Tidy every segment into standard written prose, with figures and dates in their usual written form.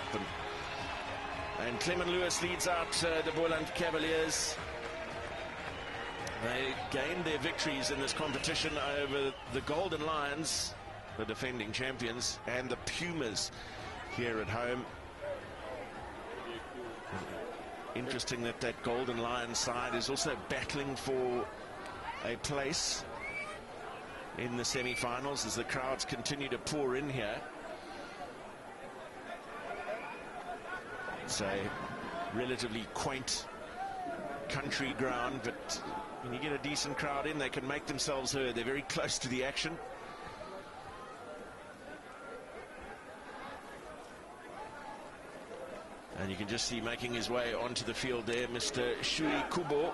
happen. And Clement Lewis leads out the Boland Cavaliers. They gained their victories in this competition over the Golden Lions, the defending champions, and the Pumas here at home. Interesting that that Golden Lions side is also battling for a place in the semi-finals as the crowds continue to pour in here. It's a relatively quaint country ground, but when you get a decent crowd in, they can make themselves heard. They're very close to the action. And you can just see making his way onto the field there, Mr. Shui Kubo,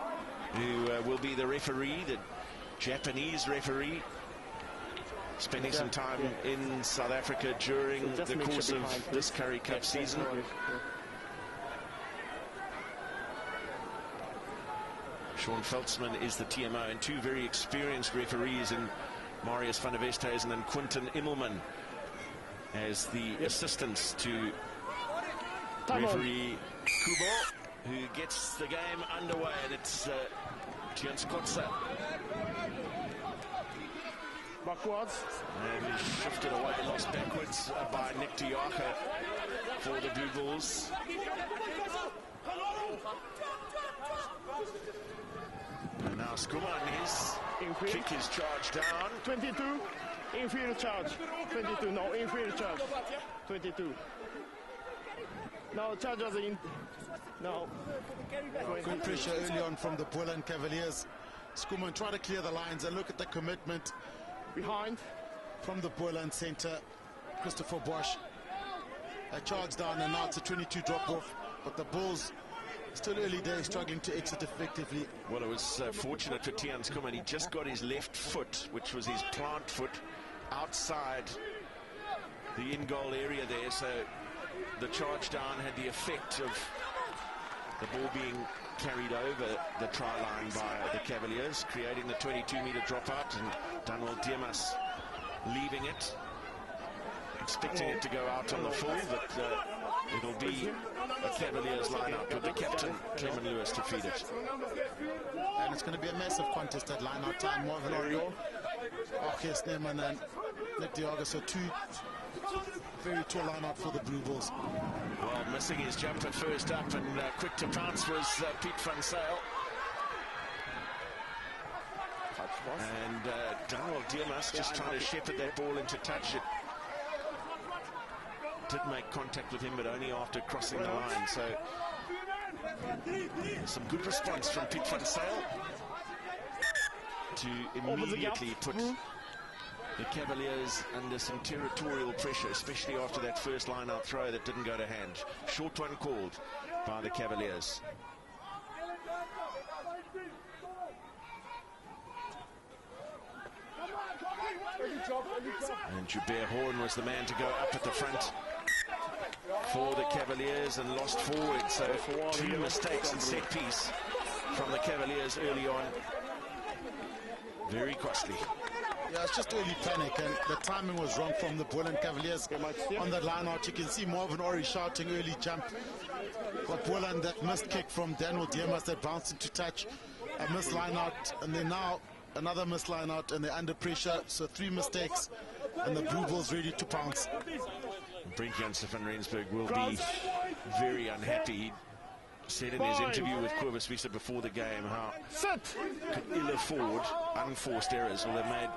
who will be the referee, the Japanese referee, spending some time in South Africa during the course of this Currie Cup season. Sean Veldsman is the TMO, and two very experienced referees in Marius van der Westhuizen and Quinton Immelman as the assistants to referee Kubo, who gets the game underway, and it's Tians Kotsa. Backwards. And he's shifted away, lost backwards by Nick Diaka for the Blue Bulls. And now Skuman, his kick is charged down. 22, inferior charge. 22, no, inferior charge. 22. No, charge was in. No. Good pressure early on from the Boland Cavaliers. Skuman try to clear the lines and look at the commitment Behind. from the Boland centre. Christopher Bosch. A charge down, and now it's a 22 drop off. But the Bulls, still early days, struggling to exit effectively. Well, it was fortunate for Tian Skuman. He just got his left foot, which was his plant foot, outside the in-goal area there. So the charge down had the effect of the ball being carried over the try line by the Cavaliers, creating the 22-meter dropout, and Daniel Diamas leaving it, expecting it to go out on the full, but it'll be a Cavaliers lineup with the captain, Clement Lewis, to feed it. And it's going to be a massive contest at line-out time. Marvin Orio, Arceus Neyman, and Nick Diaga. So two very tall line-out for the Blue Bulls. Well, missing his jumper first up, and quick to pounce was Piet van Zyl. And Daniel Diamas just trying to shepherd that ball into touch. It did make contact with him, but only after crossing the line. So some good response from Piet van Zyl to immediately put the Cavaliers under some territorial pressure, especially after that first line-out throw that didn't go to hand. Short one called by the Cavaliers. And Joubert Horn was the man to go up at the front for the Cavaliers and lost forward. So two mistakes in set piece from the Cavaliers early on. Very costly. Yeah, it's just early panic, and the timing was wrong from the Boland Cavaliers on that line out. You can see Marvin Ory shouting early jump. But Boland, that missed kick from Daniel Diamas that bounced into touch, a missed line out, and then now another missed line out, and they're under pressure. So three mistakes, and the Blue Bulls ready to pounce. Brink Janssen van Rensburg will be very unhappy. He said in his interview with Corvus Vista before the game how could ill afford unforced errors. Well, they've made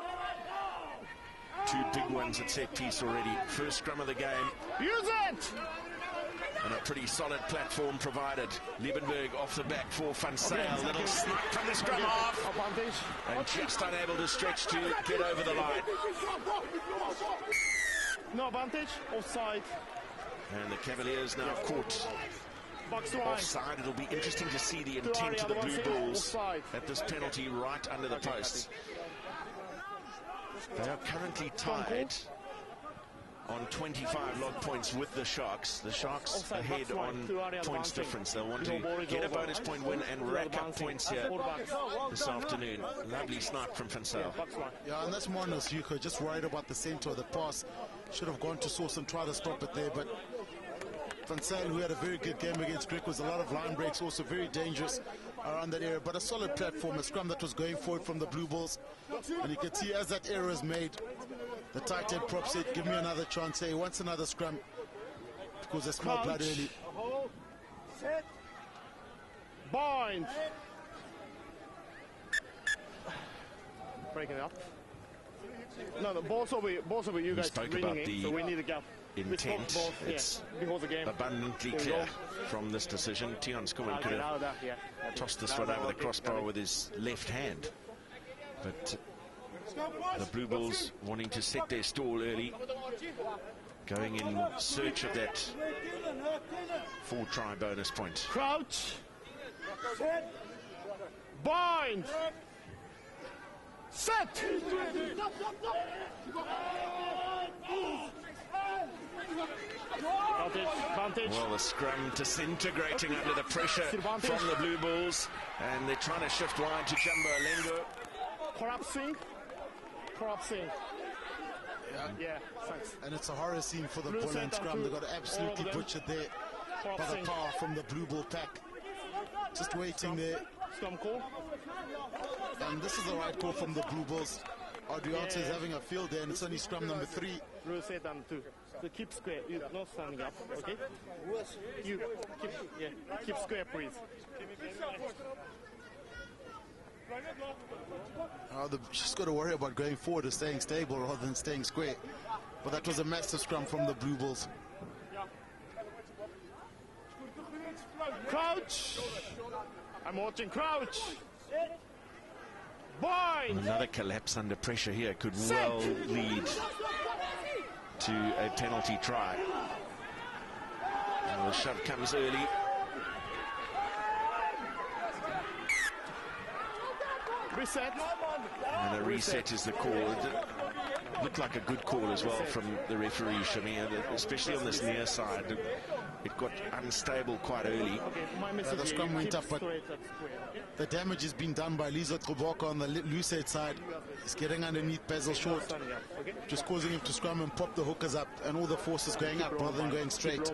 two big ones at set piece already. First scrum of the game. Use it! And a pretty solid platform provided. Liebenberg off the back for Van Zyl. Little snipe from the scrum half. And just unable to stretch to get over the line. No advantage. Offside. And the Cavaliers now caught offside. It'll be interesting to see the intent of the Blue Bulls at this penalty right under the posts. They are currently tied on 25 log points with the Sharks. The Sharks ahead on points difference. They'll want to get a bonus point win and rack up points here this afternoon. Lovely snipe from Van Zyl. Yeah, and that's Marnus Yuko, just worried about the centre of the pass. Should have gone to source and try to stop it there, but Van Zyl, who had a very good game against Greg, was a lot of line breaks, also very dangerous around that area, but a solid platform, a scrum that was going forward from the Blue Bulls. And you can see as that error is made, the tight head prop said, give me another chance. He wants another scrum because there's small blood early. Set. Bind. Breaking it up. No, the balls over you guys bringing it, so we need a gap. Intent. It's before the game. Abundantly clear from this decision. Tiaan Schoeman could have tossed this one over the crossbar with his left hand. But the Blue Bulls wanting to set their stall early, going in search of that 4-try bonus point. Crouch. Bind. Set. Advantage. Well, the scrum disintegrating under the pressure from the Blue Bulls, and they're trying to shift wide to Jumbo Lengo. Collapsing. Yeah, thanks. And it's a horror scene for the Boland scrum. They got absolutely butchered there by the power from the Blue Bull pack. Just waiting there. Scrum call. And this is the right call from the Blue Bulls. Adrianza is having a field there, and it's only scrum number 3. Rule set and 2. So keep square. You're not standing up, okay? You keep square, please. They've just got to worry about going forward or staying stable rather than staying square. But that was a massive scrum from the Blue Bulls. Crouch! I'm watching crouch! Bind! Another collapse under pressure here could well lead to a penalty try. And the shove comes early. Reset. And a reset is the call. It looked like a good call as well from the referee, Shamir, especially on this near side. It got unstable quite early. The scrum went up, but the damage has been done by Lizo Truboko on the loose head side. He's getting underneath Basil Short, just causing him to scrum and pop the hookers up, and all the forces going up rather than going straight.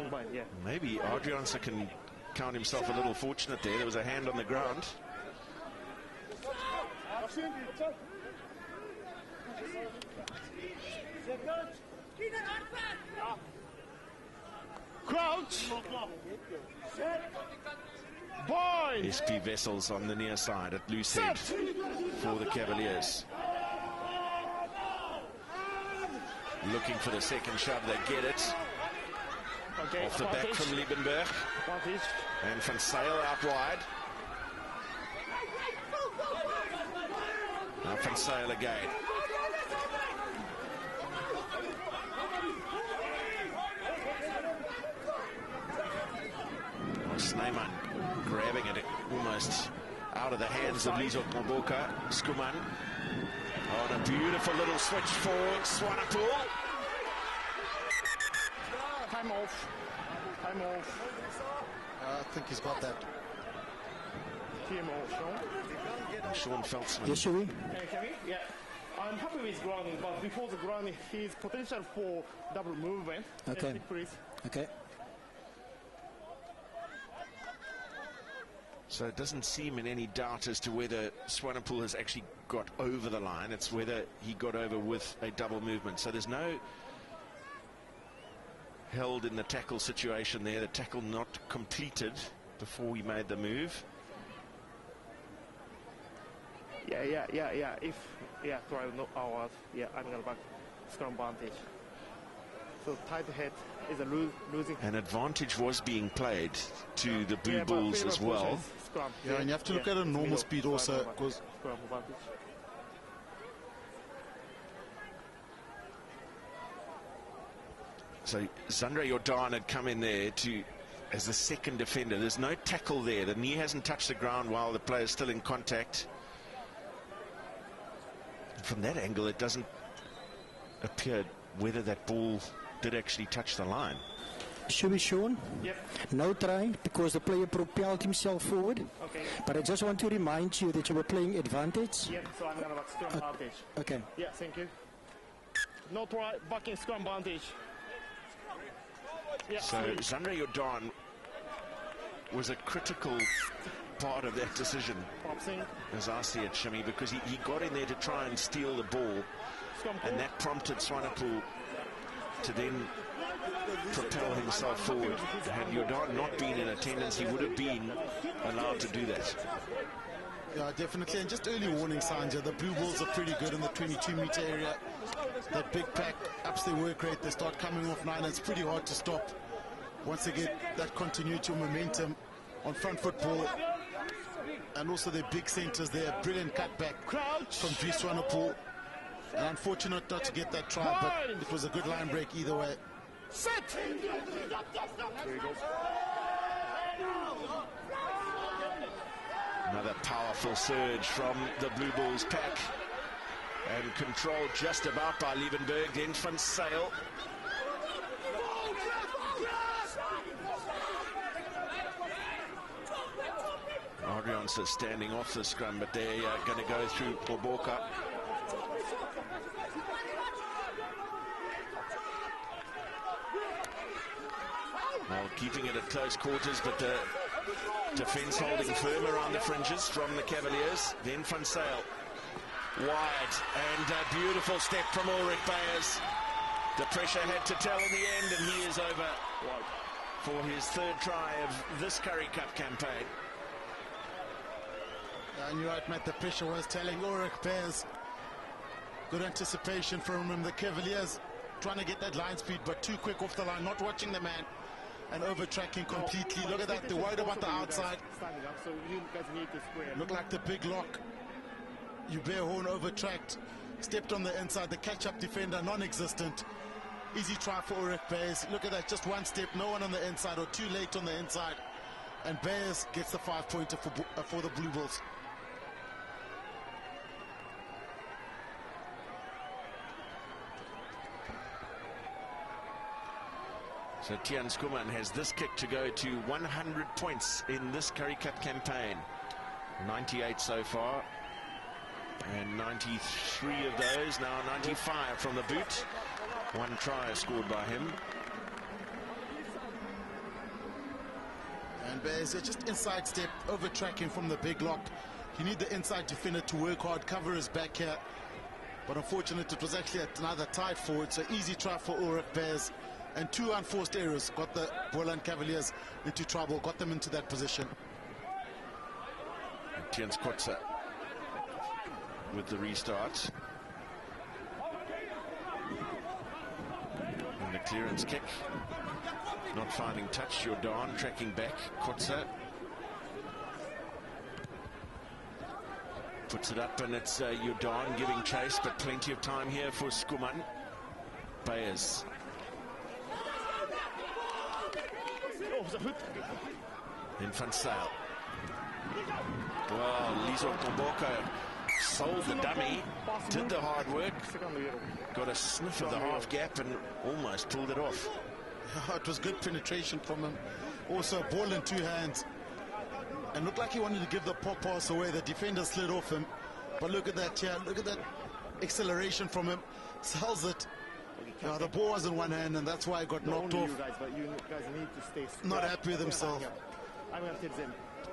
Maybe Adrianza can count himself a little fortunate there. There was a hand on the ground. Crouch. Bind. SP Vessels on the near side at loose head for the Cavaliers. Looking for the second shove, they get it. Okay, off the back from Liebenberg. And Van Zyl out wide. Now Van Zyl again. Snyman grabbing it almost out of the hands of Lizo Truboko. Schoeman on a beautiful little switch for Swanepoel. Time off. Time off. I think he's got that. TMO, Sean Feltzman. Yes, Sherry? Yeah. I'm happy with grounding, but before the grounding, his potential for double movement. Okay. Please. Okay. So it doesn't seem in any doubt as to whether Swanepoel has actually got over the line. It's whether he got over with a double movement. So there's no held in the tackle situation there. The tackle not completed before he made the move. Yeah. If try no hours, I'm gonna back scrum advantage. So tight head is a losing. An advantage was being played to the Blue Bulls as well. Scrum. Yeah, and you have to look at a normal speed also, because scrum advantage. So Zandre Jordan had come in there as the second defender. There's no tackle there. The knee hasn't touched the ground while the player's still in contact. From that angle, it doesn't appear whether that ball did actually touch the line. Should be shown. Yep. No try, because the player propelled himself forward. Okay. But I just want to remind you that you were playing advantage. Yep, so I'm gonna back scrum advantage. Okay. Yeah, thank you. No try, backing scrum advantage. So Zandra Jordan was a critical part of that decision, as I see it, Shimmy, because he got in there to try and steal the ball, and that prompted Swanepoel to then propel himself forward. Had Jordan not been in attendance, he would have been allowed to do that. Yeah, definitely. And just early warning signs here. The Blue Bulls are pretty good in the 22-meter area. That big pack ups their work rate. They start coming off 9. It's pretty hard to stop once they get that continuity of momentum on front football. And also their big centers there. Brilliant cutback from Dries Swanepoel. And unfortunate not to get that try, but it was a good line break either way. Set! Another powerful surge from the Blue Bulls pack, and controlled just about by Liebenberg. Then Van Sail. Adrianse standing off the scrum, but they're going to go through Oboka. Well, keeping it at close quarters, but the defence holding firm around the fringes from the Cavaliers. Then Van Sail wide, and a beautiful step from Ulrich Beyers. The pressure had to tell in the end, and he is over for his third try of this Currie Cup campaign. And you're right, Matt, the pressure was telling. Ulrich Beyers, good anticipation from him. The Cavaliers trying to get that line speed, but too quick off the line, not watching the man, and over-tracking completely. Look at that, they're worried about the outside. Look like the big lock. Hubert Horn over-tracked, stepped on the inside. The catch-up defender, non-existent. Easy try for Ulrich Beyers. Look at that, just one step, no one on the inside, or too late on the inside. And Beyers gets the 5-pointer for the Blue Bulls. So Tiaan Schoeman has this kick to go to 100 points in this Currie Cup campaign. 98 so far, and 93 of those, now 95 from the boot. One try scored by him. And Beyers just inside step, over tracking from the big lock. You need the inside defender to work hard, cover his back here. But unfortunately, it was actually another tight forward, so easy try for Ulrich Beyers. And two unforced errors got the Boland Cavaliers into trouble, got them into that position. Tiens Kotze with the restart. And the clearance kick. Not finding touch. Jordan tracking back. Kotze puts it up, and it's Jordan giving chase, but plenty of time here for Schoeman. Beyers. In Van Sail. Well, Lizo Komboko sold the dummy, did the hard work, got a sniff of the half gap and almost pulled it off. It was good penetration from him. Also, ball in two hands. And looked like he wanted to give the pop pass away. The defender slid off him. But look at that here. Look at that acceleration from him. Sells it. The ball was in one hand, and that's why it got knocked off. Not happy with himself.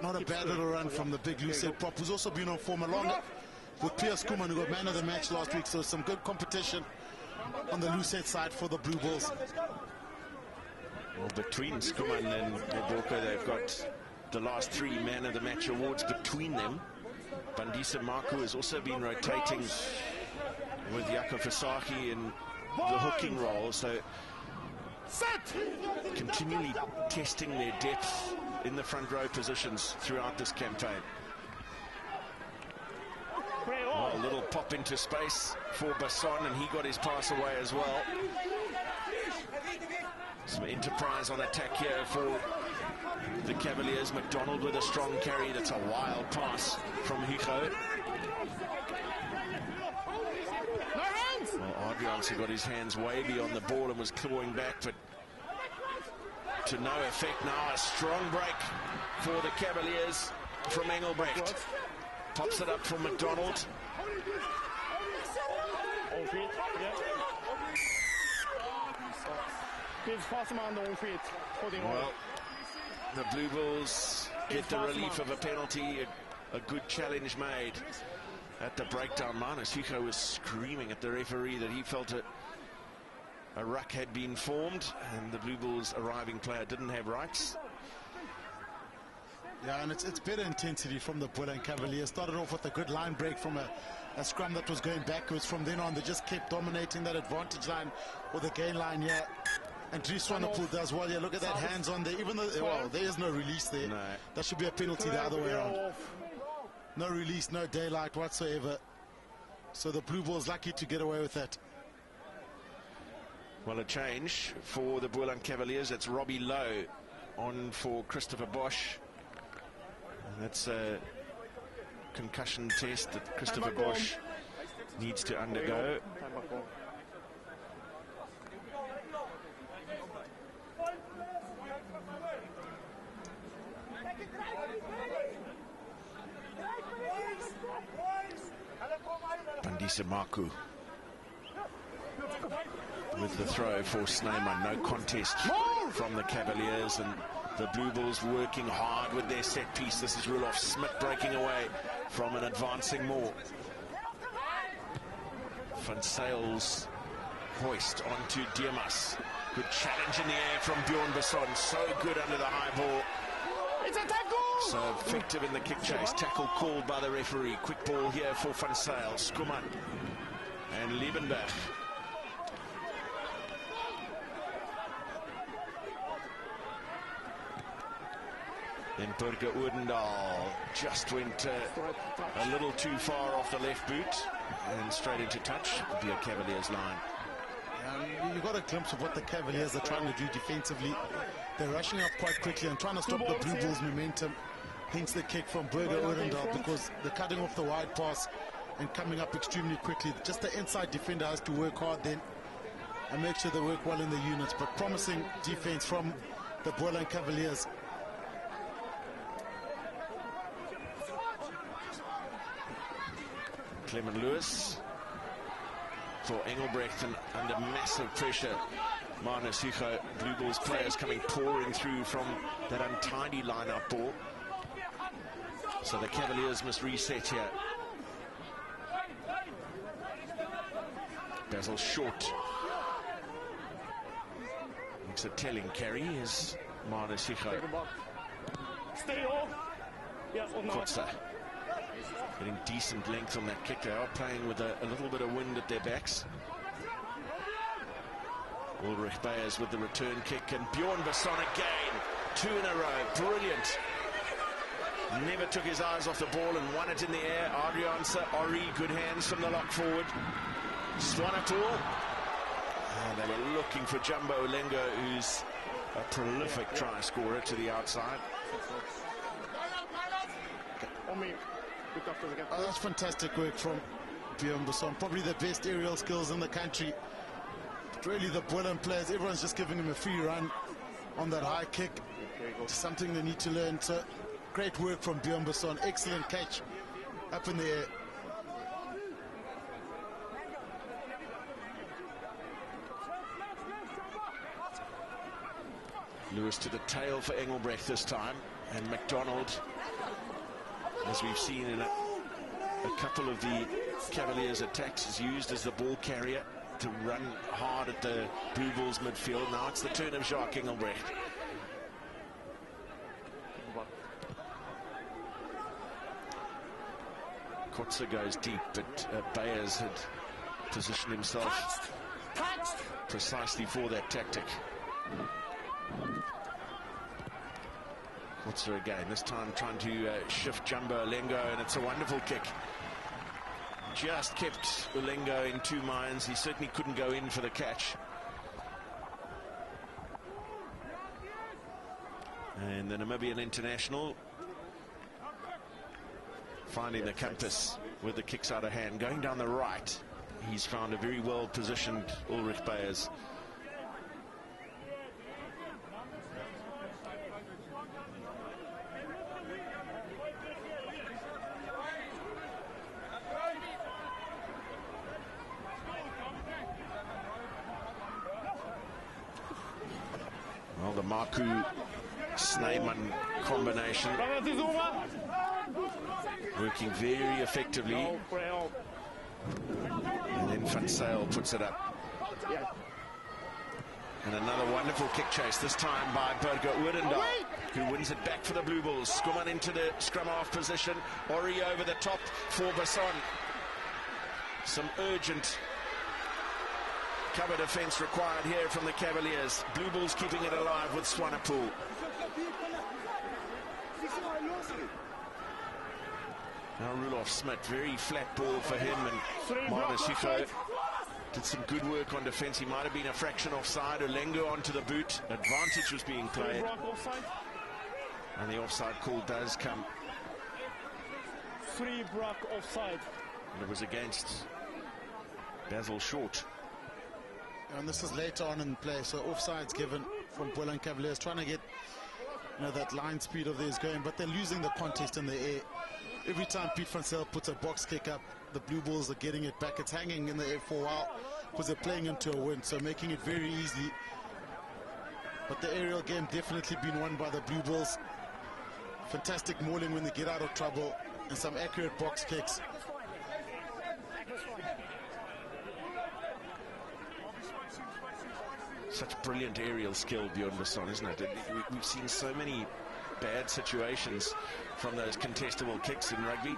Not a bad little run from the big Lucette prop, who's also been on form along with Piers Schoeman, who got man of the match last week. So some good competition on the Lucette side for the Blue Bulls. Well, between Schoeman and Oboka, they've got the last 3 man of the match awards between them. Bandisa Marco has also been rotating with Jaco Versaghi in the hooking role, so continually testing their depth in the front row positions throughout this campaign. Oh, a little pop into space for Basson, and he got his pass away as well. Some enterprise on attack here for the Cavaliers. McDonald with a strong carry. That's a wild pass from Hugo. Well, Adrianse got his hands way beyond the ball and was clawing back, but to no effect now. A strong break for the Cavaliers from Engelbrecht. Pops it up from McDonald. He's fast man on feet. Holding on. Well, the Blue Bulls get the relief of a penalty. A good challenge made at the breakdown. Manus Hugo was screaming at the referee that he felt a ruck had been formed and the Blue Bulls arriving player didn't have rights. Yeah, and it's better intensity from the Boland Cavaliers. Started off with a good line break from a scrum that was going backwards. From then on, they just kept dominating that advantage line or the gain line here. And Dries Swanepoel does well. Yeah, look at that, hands on there. Even though, well, there is no release there. No. That should be a penalty the other way around. No release, no daylight whatsoever. So the Blue Bulls lucky to get away with that. Well, a change for the Boland Cavaliers. It's Robbie Lowe on for Christopher Bosch. And that's a concussion test that Christopher Bosch needs to undergo. Pandisa Maku with the throw for Snyman. No contest from the Cavaliers, and the Blue Bulls working hard with their set piece. This is Rulof Smith breaking away from an advancing Moore. Van Sales hoist onto Diamas. Good challenge in the air from Bjorn Besson. So good under the high ball. It's a tackle! So effective in the kick chase. Tackle called by the referee. Quick ball here for Van Sales, Skuman and Liebenberg. Then Burger Oudendal just went a little too far off the left boot and straight into touch via Cavaliers line. You got a glimpse of what the Cavaliers are trying to do defensively. They're rushing up quite quickly and trying to stop the Blue Bulls' momentum. Hence the kick from Burger Oudendal, because they're cutting off the wide pass and coming up extremely quickly. Just the inside defender has to work hard then and make sure they work well in the units. But promising defense from the Boland Cavaliers. Clement Lewis for Engelbrecht, and under massive pressure. Manus Hugo, Blue Bulls players coming pouring through from that untidy line-up ball. So the Cavaliers must reset here. Basil Short makes a telling carry as Manus Hugo. Stay off. Yeah, or not. Kotze getting decent length on that kick. They are playing with a little bit of wind at their backs. Ulrich Beyers with the return kick, and Bjorn Besson again. 2 in a row. Brilliant. Never took his eyes off the ball and won it in the air. Adrianse Ori, good hands from the lock forward. Swanepoel. And they were looking for Jumbo Lengo, who's a prolific try scorer, to the outside. On me. Look after the gap. Oh, that's fantastic work from Bjorn Besson. Probably the best aerial skills in the country. But really the Boland players, everyone's just giving him a free run on that high kick. It's something they need to learn. So great work from Bjorn Besson. Excellent catch up in the air. Lewis to the tail for Engelbrecht this time, and McDonald, as we've seen in a couple of the Cavaliers' attacks, is used as the ball carrier to run hard at the Blue Bulls midfield. Now it's the turn of Jacques Engelbrecht. Kotze goes deep, but Beyers had positioned himself precisely for that tactic. Kotze again, this time trying to shift Jumbo Lengo, and it's a wonderful kick. Just kept Ulengo in 2 minds. He certainly couldn't go in for the catch. And the Namibian international finding the compass with the kicks out of hand. Going down the right, he's found a very well positioned Ulrich Beyers. Well, the Marku Snyman combination working very effectively. And then Van Sale puts it up. And another wonderful kick chase, this time by Burger Oudendal, who wins it back for the Blue Bulls. Skuman into the scrum half position. Ori over the top for Basson. Some urgent cover defence required here from the Cavaliers. Blue Bulls keeping it alive with Swanepoel. Now Rudolf Smith, very flat ball for him, and Marnus Hugo did some good work on defence. He might have been a fraction offside. Olengo onto the boot. Advantage was being played. And the offside call does come. 3 block offside. And it was against Basil Short. And this is later on in play, so offside's given from Boland Cavaliers, trying to get that line speed of theirs going, but they're losing the contest in the air. Every time Pete Van Zyl puts a box kick up, the Blue Bulls are getting it back. It's hanging in the air for a while because they're playing into a win, so making it very easy. But the aerial game definitely been won by the Blue Bulls. Fantastic mauling when they get out of trouble, and some accurate box kicks. Such brilliant aerial skill, Bjorn Basson, isn't it? We've seen so many bad situations from those contestable kicks in rugby.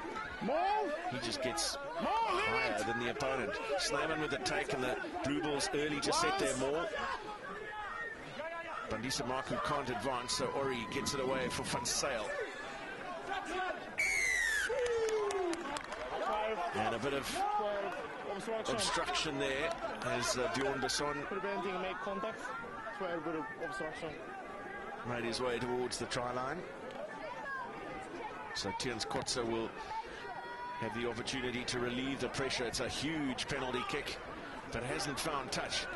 He just gets higher than the opponent. Snyman with the take, and the Blue Bulls early to set their maul. Bandisa Marku can't advance, so Ori gets it away for Van Sale. And a bit of obstruction there as Bjorn Basson Preventing make contact. 12 bit of obstruction. made his way towards the try line. So Tians Kotze will have the opportunity to relieve the pressure. It's a huge penalty kick, but hasn't found touch.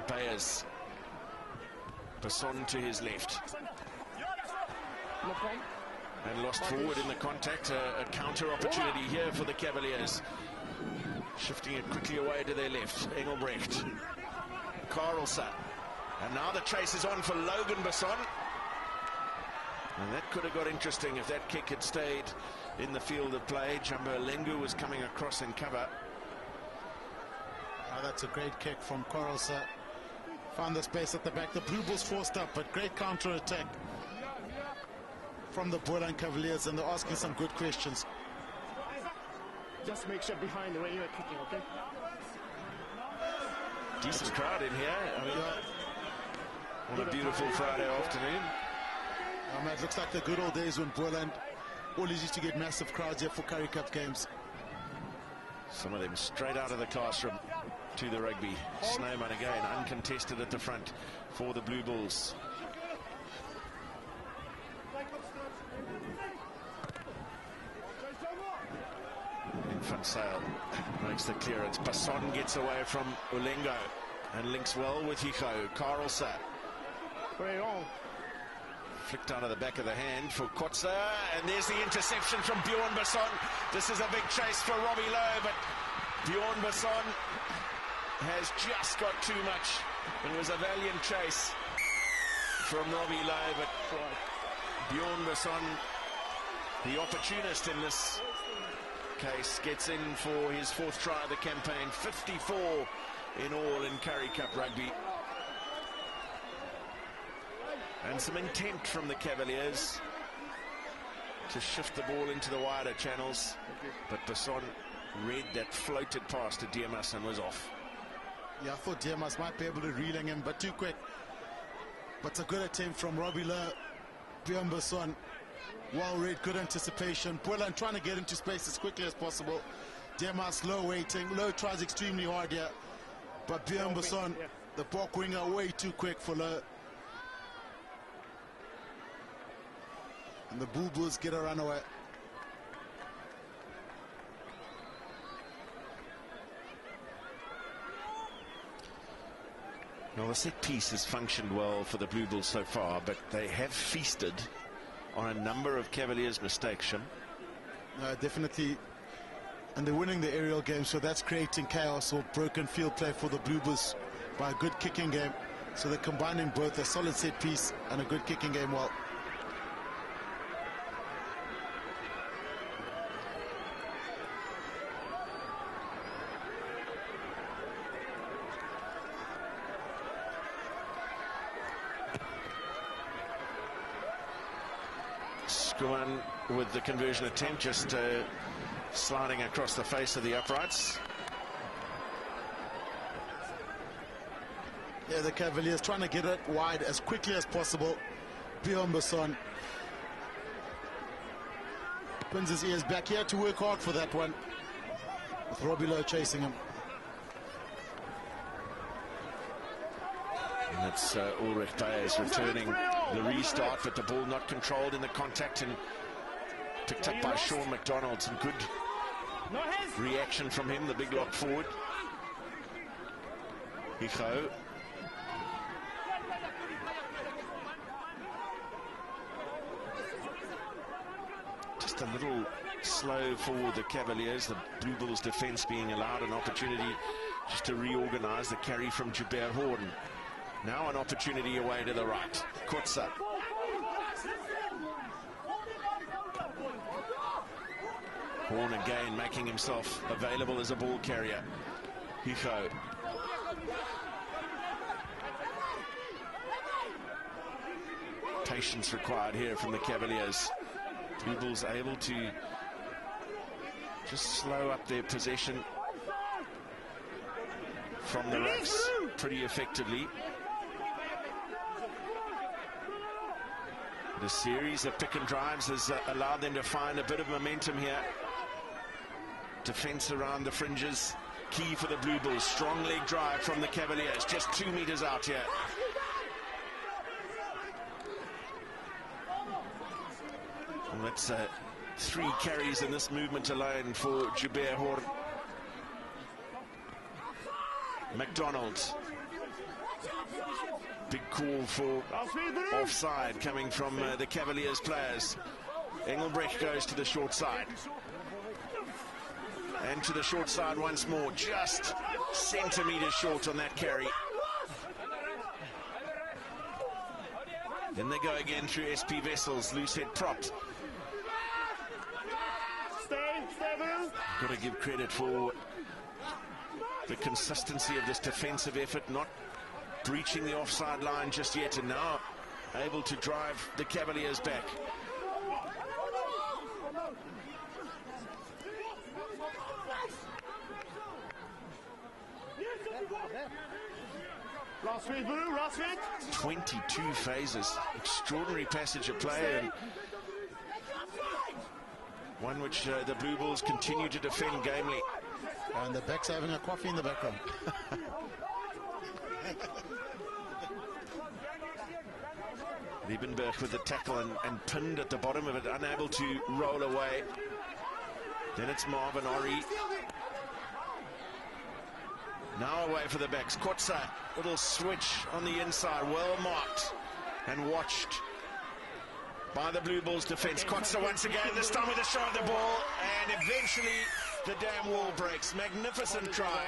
Bayers. Basson to his left. And lost forward in the contact. A counter opportunity here for the Cavaliers. Shifting it quickly away to their left. Engelbrecht. Carlson. And now the chase is on for Logan Basson. And that could have got interesting if that kick had stayed in the field of play. Jumbo Lengu was coming across in cover. Oh, that's a great kick from Carlson. Found the space at the back. The Blue Bulls forced up, but great counter attack from the Boland Cavaliers, and they're asking some good questions. Just make sure behind when you're kicking, okay? Decent crowd in here. I mean, on a beautiful Friday afternoon. It looks like the good old days when Boland always used to get massive crowds here for Currie Cup games. Some of them straight out of the classroom to the rugby. Snyman again uncontested at the front for the Blue Bulls. Van Sale makes the clearance. Basson gets away from Olengo and links well with Hijo. Carlson. Very wrong. Flicked out of the back of the hand for Kotze, and there's the interception from Bjorn Basson. This is a big chase for Robbie Lowe, but Bjorn Basson has just got too much. It was a valiant chase from Robbie Lowe, but Bjorn Basson, the opportunist in this case, gets in for his 4th try of the campaign. 54 in all in Currie Cup rugby. And some intent from the Cavaliers to shift the ball into the wider channels, but Basson read that floated past to Diamas and was off. Yeah, I thought Diamas might be able to reeling him, but too quick. But it's a good attempt from Robbie Lowe. Bjorn Basson, well read, good anticipation. Boland trying to get into space as quickly as possible. Diamas low waiting. Lowe tries extremely hard here, but Bjorn Basson, the back winger, way too quick for Lowe. And the Blue Bulls get a runaway. Now, the set piece has functioned well for the Blue Bulls so far, but they have feasted on a number of Cavaliers' mistakes, Shim. Definitely. And they're winning the aerial game, so that's creating chaos or broken field play for the Blue Bulls by a good kicking game. So they're combining both a solid set piece and a good kicking game well. Skuan with the conversion attempt, just sliding across the face of the uprights. Yeah, the Cavaliers trying to get it wide as quickly as possible. Bjorn Besson pins his ears back. He had to work hard for that one, with Robbie Lowe chasing him. And that's Ulrich Baez returning the restart, but the ball not controlled in the contact and picked up by Sean McDonald. Some good reaction from him, the big lock forward. Hicho. Just a little slow for the Cavaliers. The Blue Bulls defense being allowed an opportunity just to reorganize. The carry from Joubert Horn. Now an opportunity away to the right. Kotsa. Horn again making himself available as a ball carrier. Hicho. Patience required here from the Cavaliers. Blue Bulls able to just slow up their possession from the racks pretty effectively. The series of pick and drives has allowed them to find a bit of momentum here. Defense around the fringes, key for the Blue Bulls. Strong leg drive from the Cavaliers, just 2 meters out here. Well, that's 3 carries in this movement alone for Joubert Horn. McDonald. Big call for offside coming from the Cavaliers players. Engelbrecht goes to the short side. And to the short side once more, just centimeters short on that carry. Then they go again through SP Wessels, loose head propped. Got to give credit for the consistency of this defensive effort, not breaching the offside line just yet, and now able to drive the Cavaliers back. Last week, Blue, last week. 22 phases. Extraordinary passage of play, and one which the Blue Bulls continue to defend gamely. And the backs having a coffee in the background. Liebenberg with the tackle and pinned at the bottom of it, unable to roll away. Then it's Marvin Ori. Now away for the backs. Kotsa, little switch on the inside, well marked and watched by the Blue Bulls defense. Kotsa once again, this time with a shot of the ball, and eventually the damn wall breaks. Magnificent try.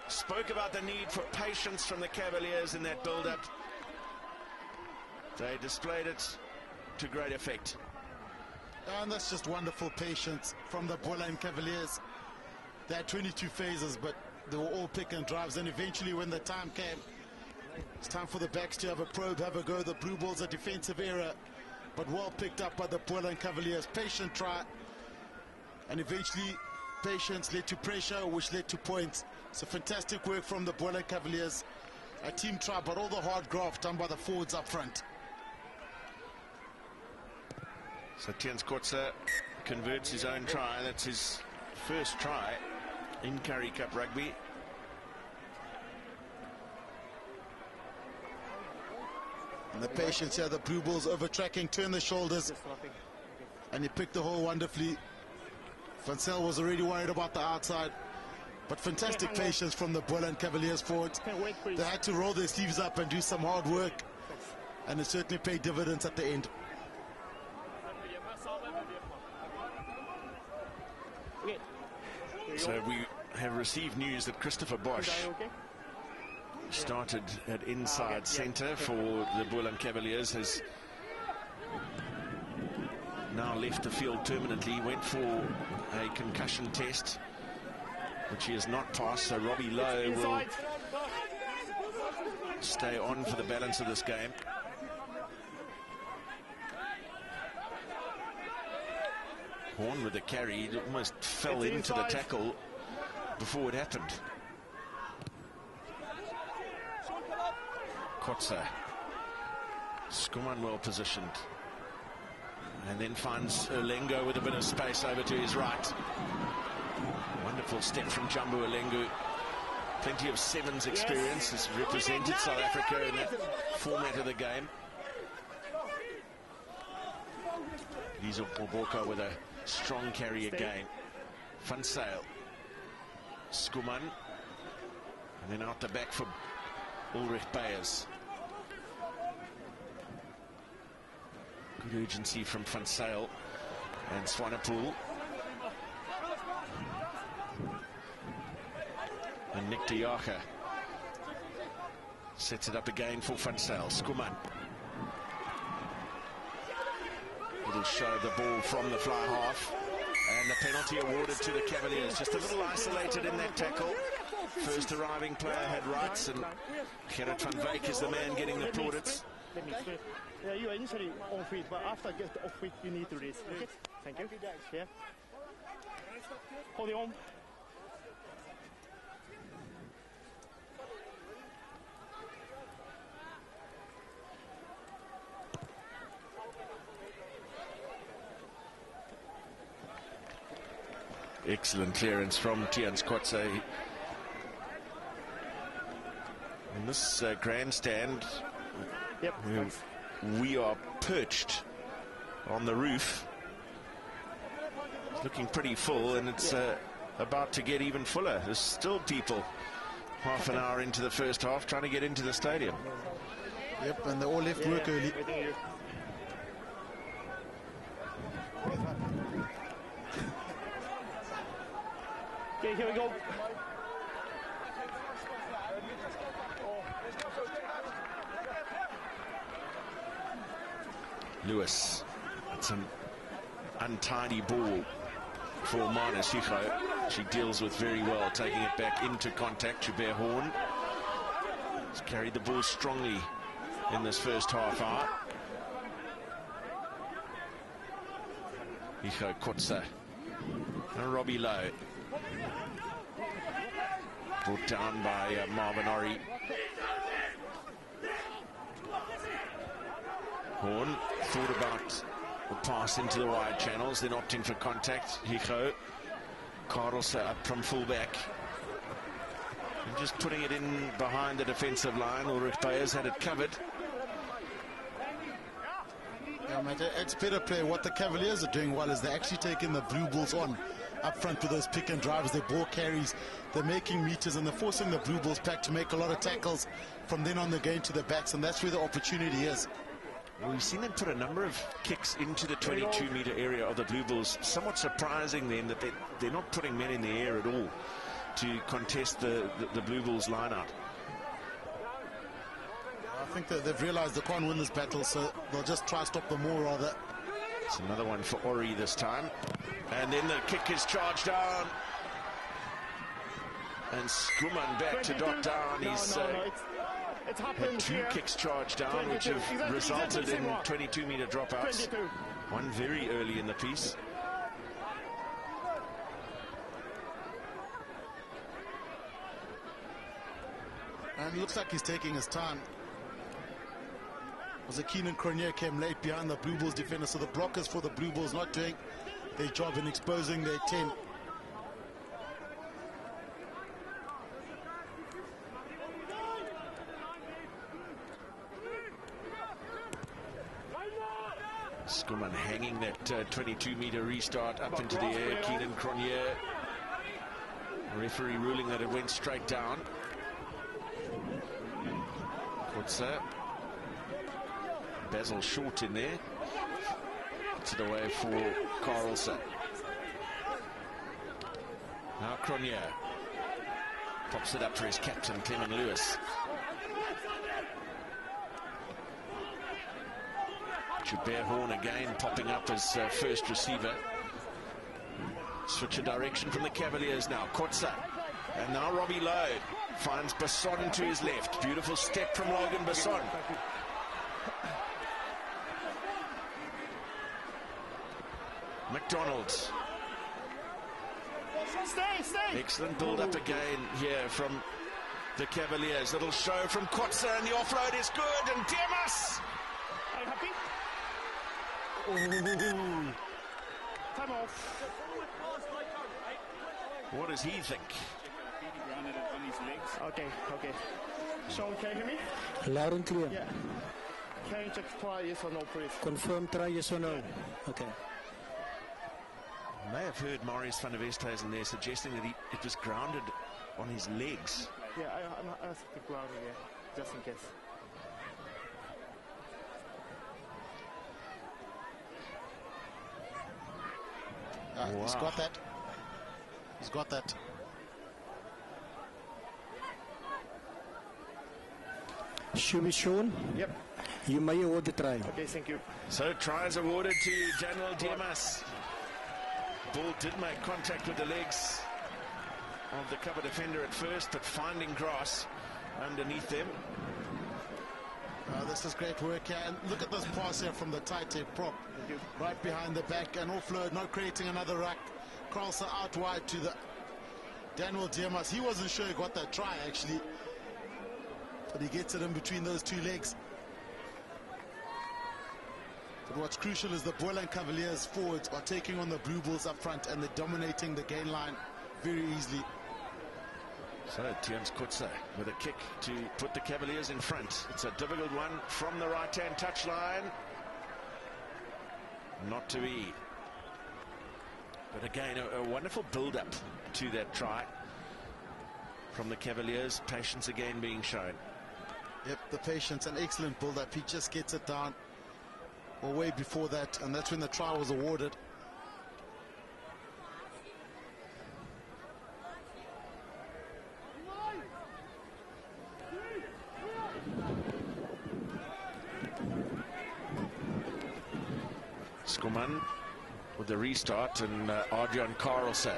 Spoke about the need for patience from the Cavaliers in that build-up. They displayed it to great effect. And that's just wonderful patience from the Boland Cavaliers. They had 22 phases, but they were all pick and drives, and eventually when the time came, it's time for the backs to have a probe, have a go. The Blue Bulls, a defensive error, but well picked up by the Boland Cavaliers. Patient try, and eventually patience led to pressure, which led to points. So fantastic work from the Boland Cavaliers. A team try, but all the hard graft done by the forwards up front. So Tiens Kotsa converts his own try. That's his first try in Currie Cup rugby. And the patience here, the Blue Bulls over-tracking, turn the shoulders, and he picked the hole wonderfully. Van Zyl was already worried about the outside, but fantastic patience from the Boland Cavaliers forwards. They had to roll their sleeves up and do some hard work, and it certainly paid dividends at the end. So we have received news that Christopher Bosch started at inside centre for the Boland Cavaliers, has now left the field permanently. Went for a concussion test, which he has not passed, so Robbie Lowe will stay on for the balance of this game. Horn with the carry, he almost fell into the tackle before it happened. Kotze. Skuman well positioned. And then finds Olengo with a bit of space over to his right. Wonderful step from Jambu Olengo. Plenty of sevens experience, has represented South Africa in that format of the game. Lizo Boboka with a strong carry again. Van Sail. Skuman. And then out the back for Ulrich Beyers. Good urgency from Van Sail and Swanepoel. And Nick de Jager sets it up again for Van Sail. Skuman. Little show the ball from the fly half. And the penalty awarded to the Cavaliers. Just a little isolated in that tackle. First arriving player had rights, and Gerrit van Wyk is the man getting the plaudits. Yeah, you are initially on feet, but after get off feet, you need to release. Okay? Thank you. Yeah. Hold it on. Excellent clearance from Tians Kotze. In this grandstand, we are perched on the roof. It's looking pretty full, and it's about to get even fuller. There's still people half an hour into the first half trying to get into the stadium. Yep, and they all left work early. Okay, here we go. Lewis. It's an untidy ball for Marnus Hugo. She deals with very well, taking it back into contact. Joubert Horn has carried the ball strongly in this first half hour. Hugo Kotze and Robbie Lowe. Brought down by Marvin Ori. Horn thought about the pass into the wide channels, then opting for contact. Hijo Carlse up from fullback. And just putting it in behind the defensive line. Ulrich Beyers had it covered. Yeah, mate, it's better play. What the Cavaliers are doing well is they're actually taking the Blue Bulls on up front with those pick and drives, their ball carries, they're making meters, and they're forcing the Blue Bulls back to make a lot of tackles. From then on, they're going to the backs, and that's where the opportunity is. Well, we've seen them put a number of kicks into the 22-meter area of the Blue Bulls. Somewhat surprising then that they're not putting men in the air at all to contest the Blue Bulls line-out. I think that they've realized they can't win this battle, so they'll just try to stop them more rather. It's another one for Ori this time. And then the kick is charged down. And Skuman back to dot down. He's had two kicks charged down, which have resulted in 22-meter dropouts. One very early in the piece. And it looks like he's taking his time. Was it Keenan Cronje came late behind the Blue Bulls defender, so the blockers for the Blue Bulls not doing their job in exposing their 10. Skuman hanging that 22-meter restart up into the air. Keenan Cronje. Referee ruling that it went straight down. Kotze. Basil short in there. It's it away for Carlson. Now Cronje pops it up for his captain, Clement Lewis. Horn again popping up as first receiver. Switch of direction from the Cavaliers now. Kotsa. And now Robbie Lowe finds Basson to his left. Beautiful step from Logan Basson. McDonald. Stay. Excellent build-up again here from the Cavaliers. Little show from Kotsa, and the offload is good. And Demas. Are you happy? Ooh. Time off. What does he think? Okay. Sean, can you hear me? Loud and clear. Yeah. Can you check try yes or no, please? Confirm try yes or no. Okay. You may have heard Marius van der Westhuizen there suggesting that it was grounded on his legs. Yeah, I'm asking the ground again, just in case. Wow. He's got that. He's got that. Should be shown. Yep. You may award the try. Okay, thank you. So tries awarded to Daniel Demas. Ball did make contact with the legs of the cover defender at first, but finding grass underneath them. This is great work here. And look at this pass here from the tight tape prop. Right behind the back and offload, not creating another rack. Carlson out wide to the Daniel Demas. He wasn't sure he got that try actually, but he gets it in between those two legs. But what's crucial is the Boland Cavaliers forwards are taking on the Blue Bulls up front, and they're dominating the gain line very easily. So Tians Kutse with a kick to put the Cavaliers in front. It's a difficult one from the right-hand touchline. Not to be. But again, a wonderful build-up to that try from the Cavaliers. Patience again being shown. Yep, the patience, an excellent build-up. He just gets it down way before that, and that's when the try was awarded. Skuman with the restart, and Adrian Carlson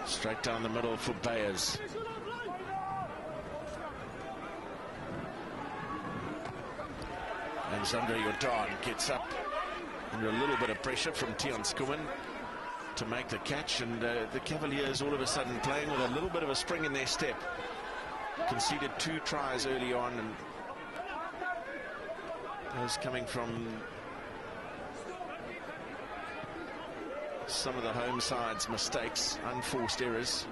straight down the middle for Bayers. And Zandre Jordan gets up under a little bit of pressure from Tian Skuman to make the catch, and the Cavaliers all of a sudden playing with a little bit of a spring in their step. Conceded 2 tries early on, and those coming from some of the home side's mistakes, unforced errors.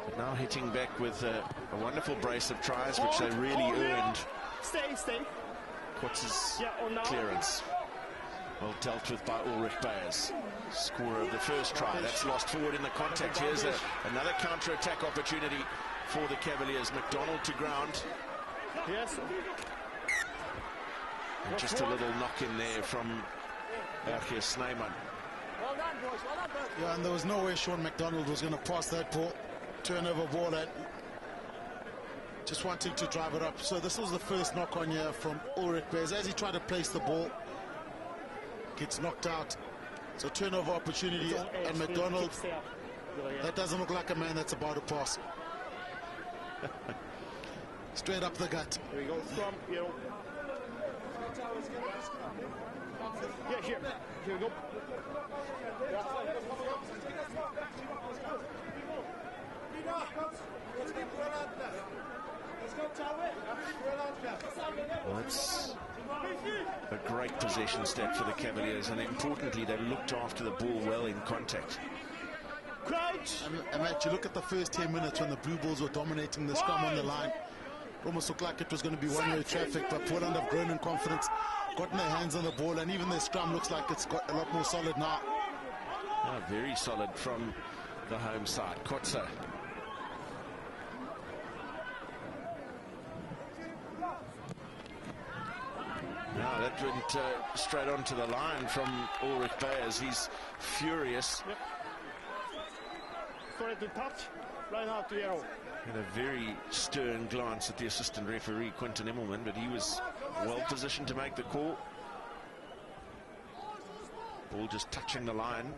But now hitting back with a wonderful brace of tries, which they really earned. Stay. Kutz's clearance. Well dealt with by Ulrich Bayers. Scorer of the first try. That's lost forward in the contact. Here's another counter-attack opportunity for the Cavaliers. McDonald to ground. Yes. And just a little knock in there from Erkje Snyman. Well done, boys. Well done, boys. Yeah, and there was no way Sean McDonald was going to pass that ball. Turnover ball, and just wanting to drive it up. So this was the first knock on here from Ulrich Bayers. As he tried to place the ball, gets knocked out. So turnover opportunity, and McDonald, that doesn't look like a man that's about to pass. Straight up the gut. Here we go. From you. Yeah, here we go. Well, that's a great possession step for the Cavaliers, and importantly, they looked after the ball well in contact. Crouch. And Matt, you look at the first 10 minutes when the Blue Bulls were dominating the scrum on the line. It almost looked like it was going to be one-way traffic, but Boland have grown in confidence, gotten their hands on the ball, and even their scrum looks like it's got a lot more solid now. Very solid from the home side. Kotze. Now that went straight onto the line from Ulrich Bayers. He's furious. Yep. Sorry to touch. Right now to Yero. Had a very stern glance at the assistant referee, Quinton Immelman, but he was well positioned to make the call. Ball just touching the line.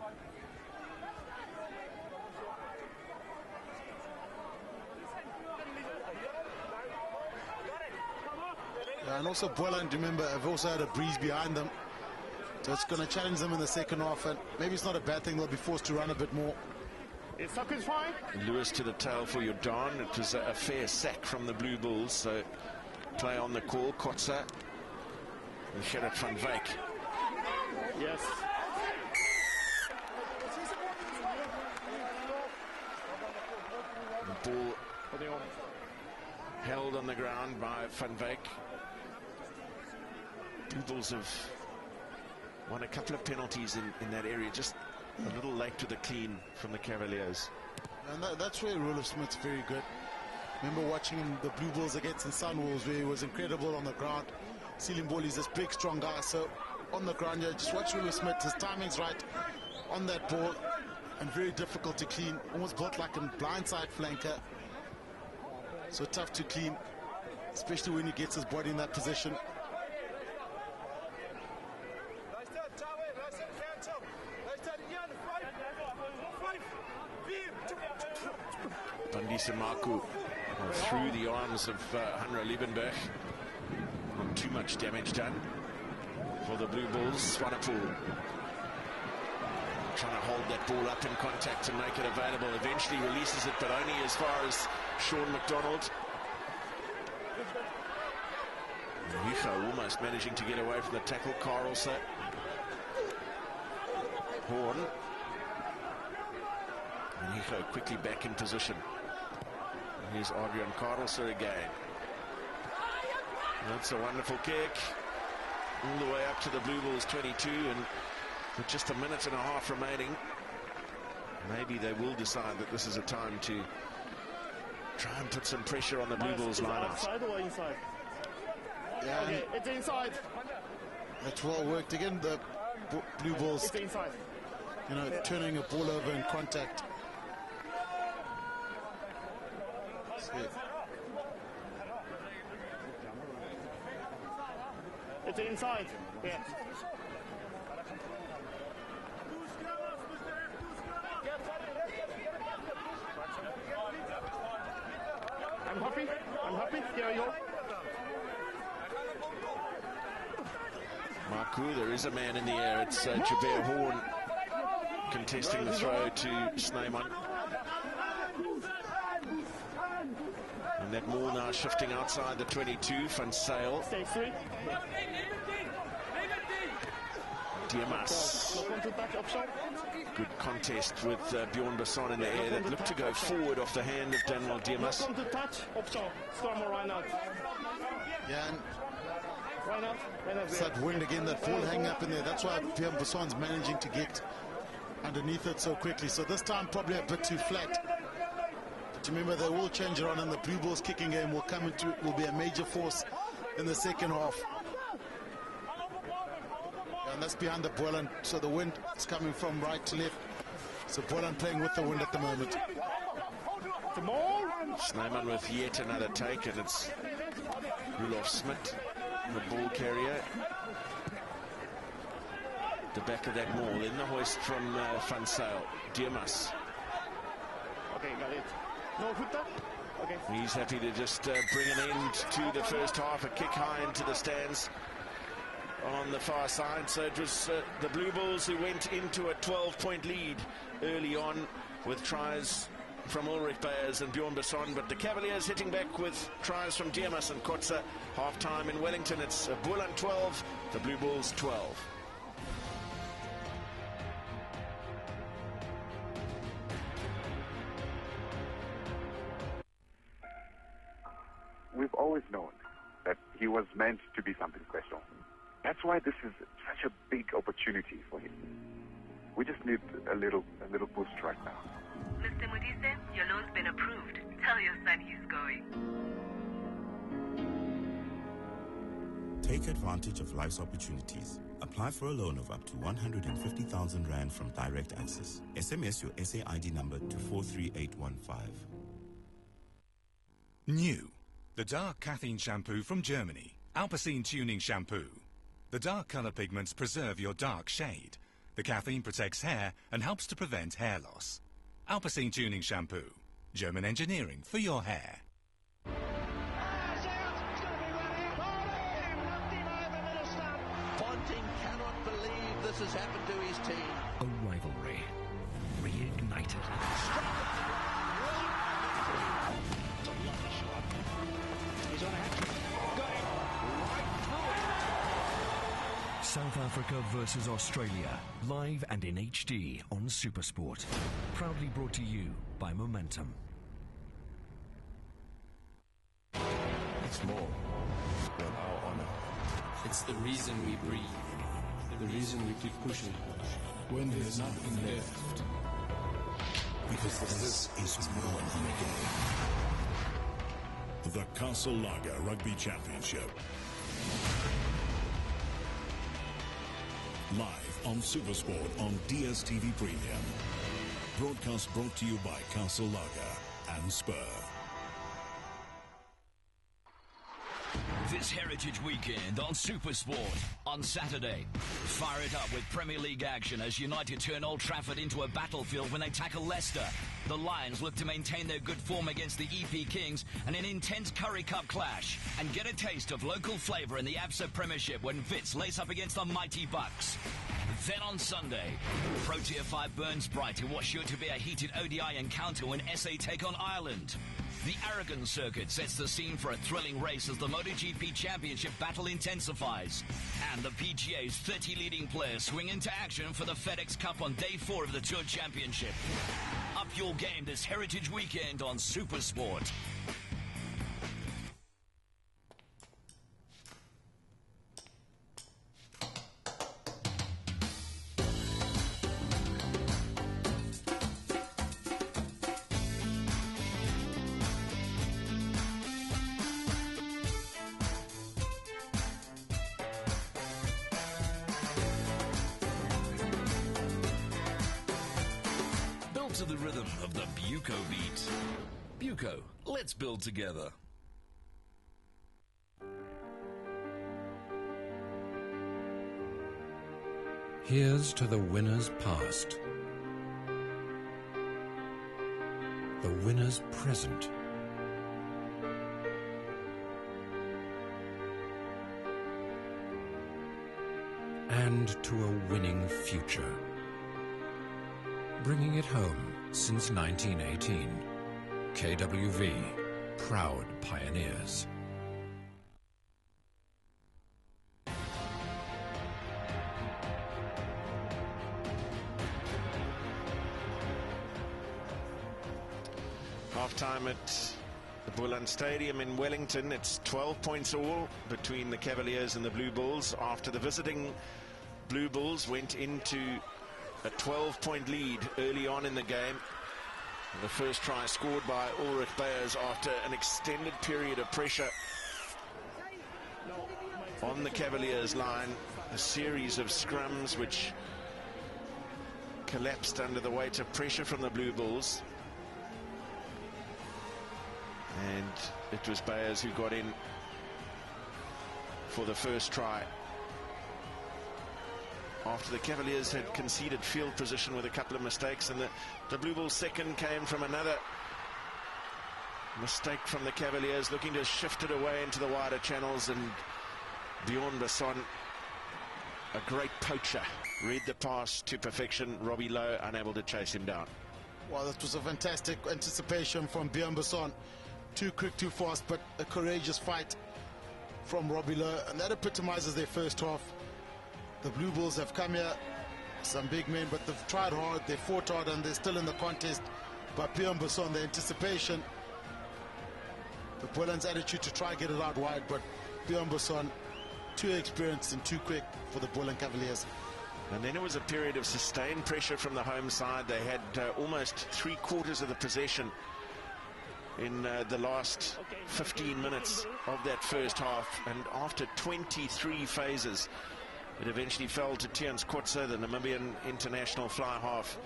Yeah, and also Boland, remember, have also had a breeze behind them. So it's going to challenge them in the second half, and maybe it's not a bad thing. They'll be forced to run a bit more. It's fine. Lewis to the tail for Jordan. It was a fair sack from the Blue Bulls, so play on the call. Kotza and Gerrit van Wyk. Yes. The ball held on the ground by van Wyk. Blue Bulls have won a couple of penalties in that area, just a little late to the clean from the Cavaliers. And that's where Roelof Smith's very good. Remember watching him, the Blue Bulls against the Sunwolves, where he was incredible on the ground. Sealing ball, he's this big, strong guy. So on the ground, yeah, just watch Roelof Smith. His timing's right on that ball, and very difficult to clean. Almost built like a blindside flanker. So tough to clean, especially when he gets his body in that position. Bandisa Marku through the arms of Hanro Liebenberg. Not too much damage done for the Blue Bulls. Swanepoel trying to hold that ball up in contact and make it available. Eventually releases it, but only as far as Sean McDonald. Hugo almost managing to get away from the tackle. Carlson. Horn. And Hugo quickly back in position. Here's Adrian Carlson again. That's a wonderful kick. All the way up to the Blue Bulls 22, and with just a minute and a half remaining, maybe they will decide that this is a time to try and put some pressure on the Blue Bulls lineup. Outside or inside? Yeah, okay, it's inside. That's well worked again. The Blue Bulls, it's inside. You know, turning a ball over in contact. It's inside. Yeah. I'm happy. Here you go. Marku, there is a man in the air. It's Jabir Horn contesting the throw to Snyman. And that ball now shifting outside the 22. Van Sale. Stay free. Diamas. Good contest with Bjorn Besson in the air. That looked to go forward off the hand of Daniel Diamas. Welcome to touch option. Storm or right out. Yeah, and right out. it's that wind again, that ball hanging up in there. That's why Bjorn Besson's managing to get underneath it so quickly. So this time probably a bit too flat. But remember, they will change it on, and the Blue Bulls kicking game will come into, will be a major force in the second half. And that's behind the Boland, so the wind is coming from right to left. So Boland playing with the wind at the moment. Snyman with yet another take, and it's Roelof Smith, the ball carrier. The back of that maul in the hoist from Van Sale. Diamas. Okay, got it. No footer. Okay. He's happy to just bring an end to the first half. A kick high into the stands on the far side. So it was the Blue Bulls who went into a 12-point lead early on with tries from Ulrich Bayers and Bjorn Besson, but the Cavaliers hitting back with tries from Diamas and Kotza. Half-time in Wellington, it's Boland 12, the Blue Bulls 12. We've always known that he was meant to be something special. That's why this is such a big opportunity for him. We just need a little boost right now. Mr. Modise, your loan's been approved. Tell your son he's going. Take advantage of life's opportunities. Apply for a loan of up to 150,000 Rand from Direct Access. SMS your SA ID number to 43815. New. The Dark Caffeine Shampoo from Germany. Alpecin Tuning Shampoo. The dark colour pigments preserve your dark shade. The caffeine protects hair and helps to prevent hair loss. Alpecin Tuning Shampoo. German engineering for your hair. Ponting cannot believe this has happened to his team. A rivalry reignited. He's on a hat-trick. Got it. Right through. South Africa versus Australia, live and in HD on SuperSport. Proudly brought to you by Momentum. It's more than our honor. It's the reason we breathe. The reason we keep pushing when there's nothing left. Because this is more than a game. The Castle Lager Rugby Championship. Live on SuperSport on DSTV Premium. Broadcast brought to you by Castle Lager and Spur. This Heritage Weekend on SuperSport. On Saturday, fire it up with Premier League action as United turn Old Trafford into a battlefield when they tackle Leicester. The Lions look to maintain their good form against the EP Kings and an intense Currie Cup clash. And get a taste of local flavour in the ABSA Premiership when Vits lace up against the mighty Bucks. Then on Sunday, Protea 5 burns bright in what's sure to be a heated ODI encounter when SA take on Ireland. The Aragon circuit sets the scene for a thrilling race as the MotoGP Championship battle intensifies. And the PGA's 30 leading players swing into action for the FedEx Cup on day 4 of the Tour Championship. Up your game this Heritage Weekend on SuperSport. To the rhythm of the Buco beat. Buco, let's build together. Here's to the winners past, the winners present, and to a winning future. Bringing it home since 1918. KWV, proud pioneers. Half-time at the Boland Stadium in Wellington. It's 12 points all between the Cavaliers and the Blue Bulls after the visiting Blue Bulls went into a 12-point lead early on in the game. The first try scored by Ulrich Bayers after an extended period of pressure on the Cavaliers line. A series of scrums which collapsed under the weight of pressure from the Blue Bulls. And it was Bayers who got in for the first try, after the Cavaliers had conceded field position with a couple of mistakes, and the Blue Bulls' second came from another mistake from the Cavaliers, looking to shift it away into the wider channels, and Bjorn Besson, a great poacher, read the pass to perfection. Robbie Lowe unable to chase him down. Well, that was a fantastic anticipation from Bjorn Besson. Too quick, too fast, but a courageous fight from Robbie Lowe, and that epitomizes their first half. The Blue Bulls have come here, some big men, but they've tried hard, they fought hard, and they're still in the contest. But Bjorn Besson, the anticipation, the Boland's attitude to try get it out wide, but Bjorn Besson, too experienced and too quick for the Boland Cavaliers. And then it was a period of sustained pressure from the home side. They had almost 3/4 of the possession in the last 15 minutes of that first half, and after 23 phases, it eventually fell to Tians Kotze, the Namibian international fly half,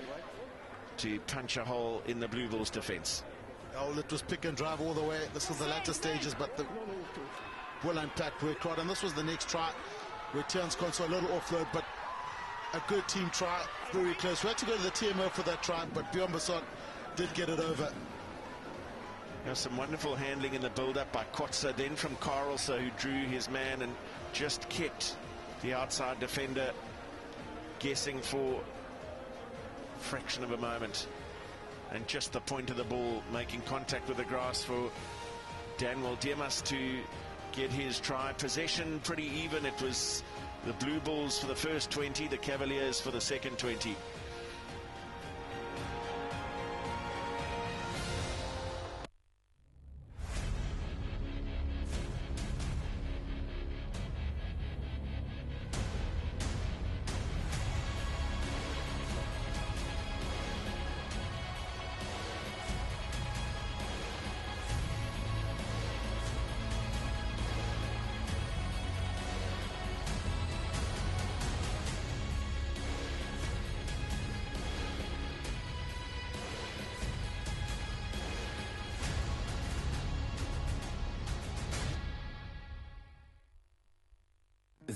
to punch a hole in the Blue Bulls' defence. Oh, it was pick and drive all the way. This was the latter stages, but the Boland pack worked hard, and this was the next try where Tian's gone so a little offload, but a good team try, very close. We had to go to the TMO for that try, but Bjorn Basson did get it over. Now some wonderful handling in the build-up by Kotze, then from Carlson, who drew his man and just kept the outside defender guessing for a fraction of a moment. And just the point of the ball making contact with the grass for Daniel Dimas to get his try. Possession pretty even. It was the Blue Bulls for the first 20, the Cavaliers for the second 20.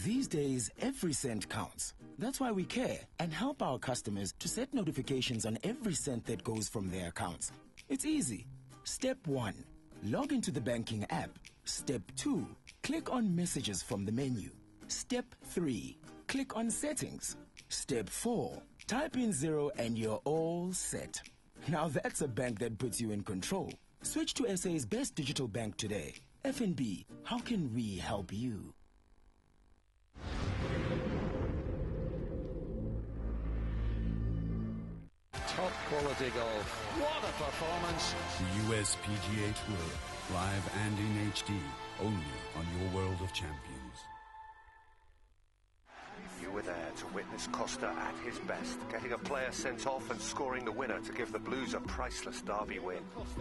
These days, every cent counts. That's why we care and help our customers to set notifications on every cent that goes from their accounts. It's easy. Step 1, log into the banking app. Step 2, click on messages from the menu. Step 3, click on settings. Step 4, type in 0 and you're all set. Now that's a bank that puts you in control. Switch to SA's best digital bank today. FNB, how can we help you? Top quality golf. What a performance. The US PGA Tour, live and in HD, only on your World of Champions. You were there to witness Costa at his best, getting a player sent off and scoring the winner to give the Blues a priceless derby win.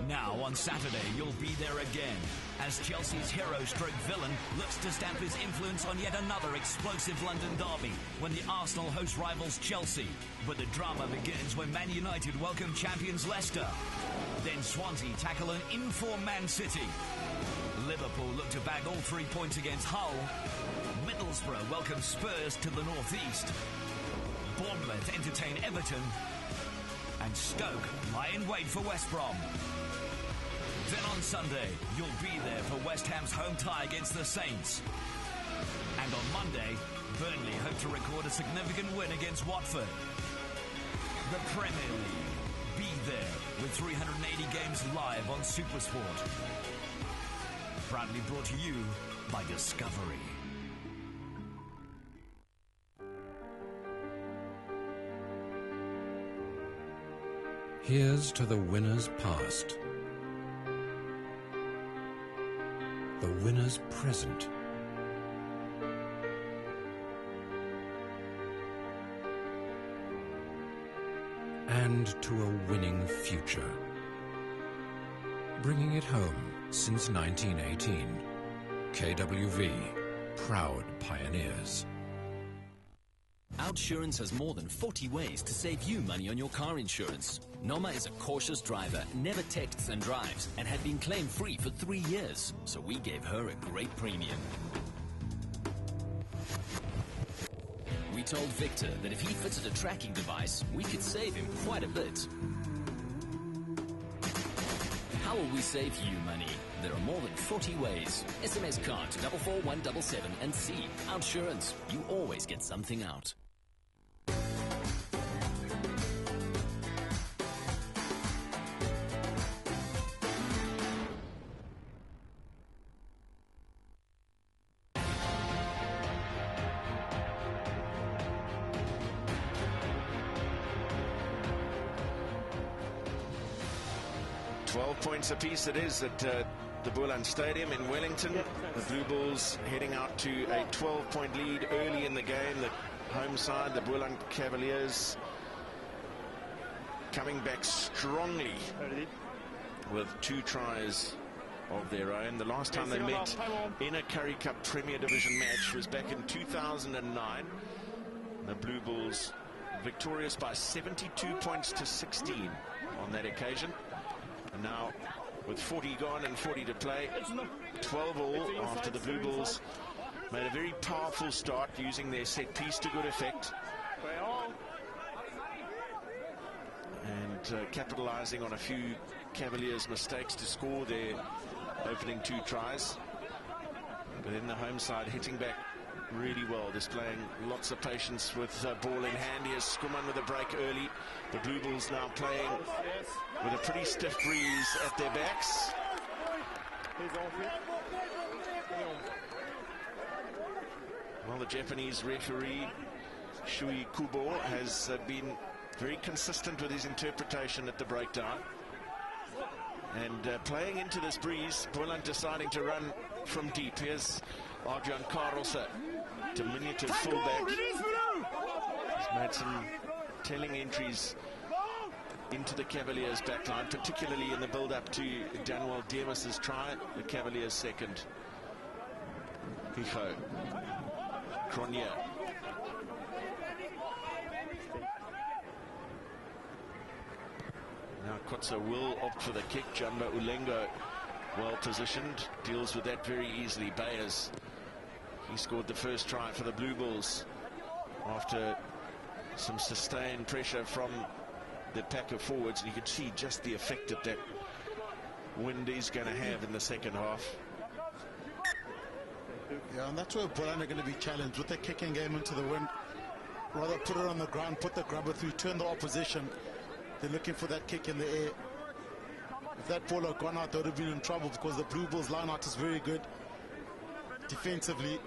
Now on Saturday, you'll be there again, as Chelsea's hero-stroke-villain looks to stamp his influence on yet another explosive London derby, when the Arsenal host rivals Chelsea. But the drama begins when Man United welcome champions Leicester. Then Swansea tackle an in-form Man City. Liverpool look to bag all 3 points against Hull. Middlesbrough welcome Spurs to the northeast. Bournemouth entertain Everton. And Stoke lie in wait for West Brom. Then on Sunday, you'll be there for West Ham's home tie against the Saints. And on Monday, Burnley hope to record a significant win against Watford. The Premier League. Be there with 380 games live on SuperSport. Proudly brought to you by Discovery. Here's to the winners past, the winners present, and to a winning future. Bringing it home since 1918. KWV, proud pioneers. Outsurance has more than 40 ways to save you money on your car insurance. Noma is a cautious driver, never texts and drives, and had been claim-free for 3 years, so we gave her a great premium. We told Victor that if he fitted a tracking device, we could save him quite a bit. How will we save you money? There are more than 40 ways. SMS card to 44177 and see. Outsurance. You always get something out. Points apiece it is at the Boland Stadium in Wellington. The Blue Bulls heading out to a 12-point lead early in the game. The home side, the Boland Cavaliers, coming back strongly with 2 tries of their own. The last time they met in a Currie Cup Premier Division match was back in 2009. The Blue Bulls victorious by 72 points to 16 on that occasion. And now with 40 gone and 40 to play. 12 all after the Blue Bulls made a very powerful start using their set piece to good effect. And capitalizing on a few Cavaliers' mistakes to score their opening 2 tries. But then the home side hitting back really well, displaying lots of patience with ball in hand. Here's Skuman with a break early. The Blue Bulls now playing with a pretty stiff breeze at their backs. Well, the Japanese referee Shui Kubo has been very consistent with his interpretation at the breakdown. And playing into this breeze, Boland deciding to run from deep. Here's Adrian Carlse, diminutive fullback. He's made some telling entries into the Cavaliers' backline, particularly in the build-up to Daniel Demas's try, the Cavaliers' second. Hijo, Cronje. Now Kotza will opt for the kick. Jumbo Ulengo well positioned, deals with that very easily. Bayers, he scored the first try for the Blue Bulls after some sustained pressure from the pack of forwards, and you could see just the effect that wind is going to have in the second half. Yeah, and that's where Boland are going to be challenged with the kicking game into the wind. Rather put it on the ground, put the grubber through, turn the opposition. They're looking for that kick in the air. If that ball had gone out, they would have been in trouble, because the Blue Bulls line out is very good defensively.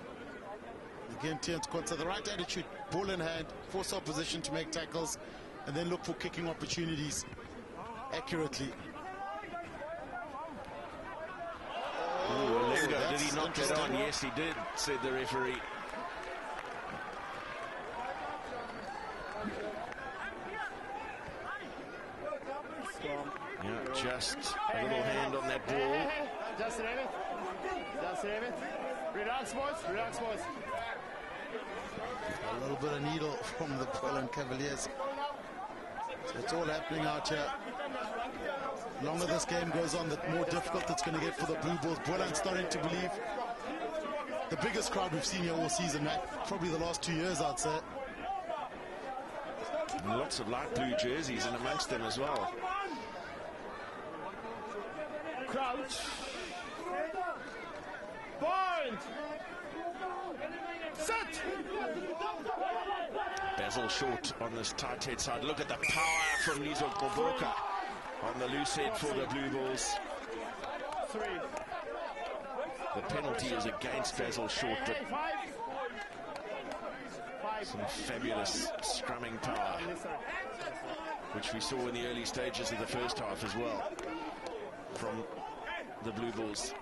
Again, Tian's Kotza, the right attitude, ball in hand, force opposition to make tackles, and then look for kicking opportunities accurately. Did he knock it on? Yes, he did, said the referee. Yeah, just a little hand on that ball. Just leave it. Just leave it. Relax, boys. Relax, boys. A little bit of needle from the Boland Cavaliers. So it's all happening out here. The longer this game goes on, the more difficult it's going to get for the Blue Bulls. Boland starting to believe. The biggest crowd we've seen here all season, Matt. Probably the last 2 years, I'd say. And lots of light blue jerseys in amongst them as well. Crouch. Point. Set. Basil short on this tight head side. Look at the power from Nizo Koboka on the loose head for the Blue Bulls. The penalty is against Basil Short, but some fabulous scrumming power, which we saw in the early stages of the first half as well from the Blue Bulls.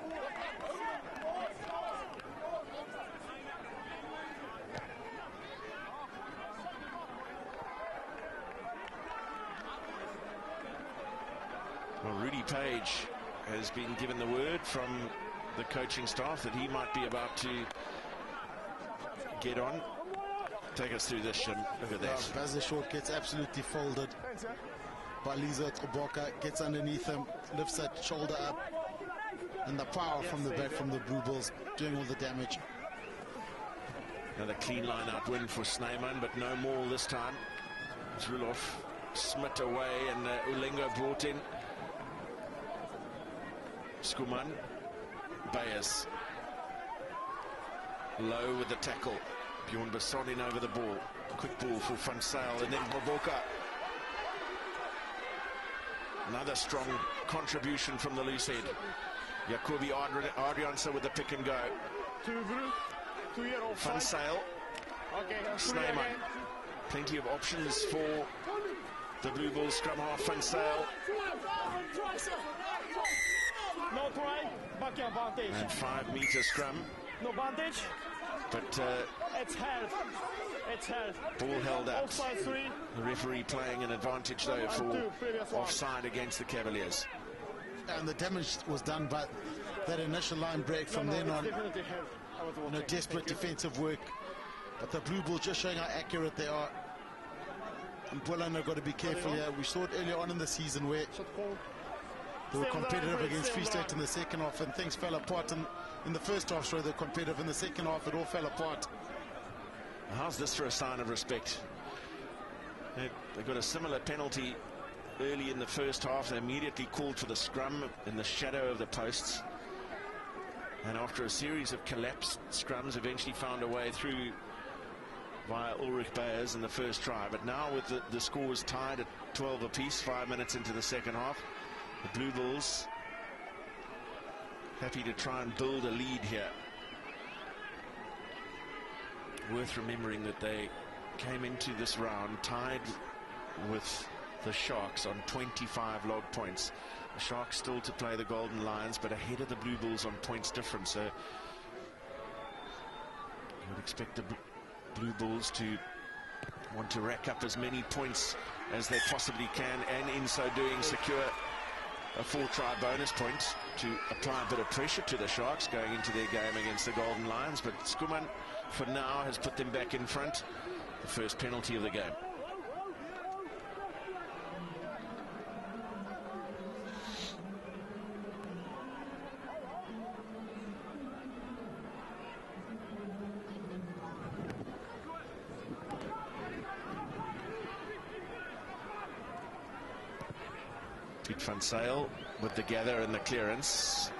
Well, Rudy Page has been given the word from the coaching staff that he might be about to get on. Take us through this, Shim. Look at that. Basil Short gets absolutely folded by Lizo Koboka, gets underneath him, lifts that shoulder up, and the power from the back from the Blue Bulls doing all the damage. Another clean line-out win for Snyman, but no more this time. Zruloff, Smith away, and Ulengo brought in. Skuman, Bayers, low with the tackle. Bjorn Besson in over the ball. Quick ball for Van Sail, and then Boboka. Another strong contribution from the loose head. Jacobi Adrianse with the pick and go. Van Sail, Snyman. Plenty of options for the Blue Bulls scrum half. Van Sail. No try, back your advantage. And 5 meter scrum. No advantage. But it's held. It's held. Ball held out. Offside 3. The referee playing an advantage though for offside against the Cavaliers. And the damage was done by that initial line break. From then on, desperate defensive work. But the Blue Bulls just showing how accurate they are. And Boland have got to be careful here. We saw it earlier on in the season where They were competitive against Free State in the second half, and things fell apart in the first half. So they're competitive in the second half, it all fell apart. How's this for a sign of respect? They got a similar penalty early in the first half. They immediately called for the scrum in the shadow of the posts, and after a series of collapsed scrums, eventually found a way through via Ulrich Bayers in the first try. But now with the scores tied at 12 apiece, 5 minutes into the second half, the Blue Bulls happy to try and build a lead here. Worth remembering that they came into this round tied with the Sharks on 25 log points. The Sharks still to play the Golden Lions, but ahead of the Blue Bulls on points difference. So you would expect the Blue Bulls to want to rack up as many points as they possibly can, and in so doing secure a 4-try bonus point to apply a bit of pressure to the Sharks going into their game against the Golden Lions. But Skuman for now has put them back in front. The first penalty of the game. Piet van Zyl with the gather and the clearance,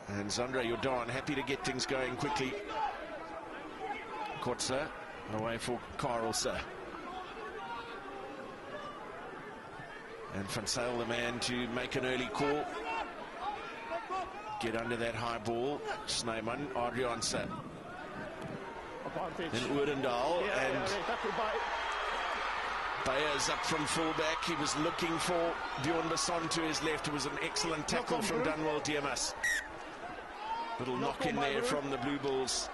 and Zandra Jordan happy to get things going quickly. Kotze away for Karelse, and van Zyl the man to make an early call, get under that high ball. Snyman, Adrianse, then Oudendal, and Bayers up from fullback. He was looking for Bjorn Basson to his left. It was an excellent tackle from Dunwell Diamas. Little knock in there from the Blue Bulls.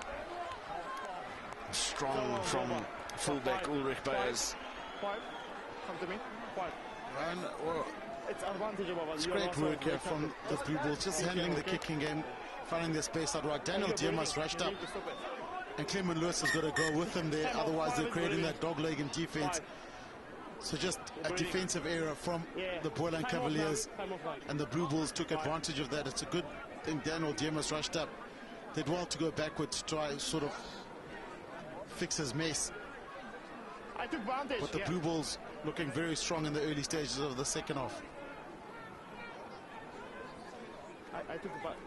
Strong from fullback Ulrich Bayers. Come to me. And, well, it's advantage of it's great work here from the Blue Bulls, just handling the kicking game, finding their space out right. Daniel Diamas rushed up, and Clement Lewis has got to go with him there, otherwise they're creating that dog leg in defense. So just a defensive error from the Boland Cavaliers, and the Blue Bulls took advantage of that. It's a good thing Daniel Diamas rushed up. Did well to go backwards to try sort of fix his mess. I took advantage. But the Blue Bulls looking very strong in the early stages of the second half. I took advantage.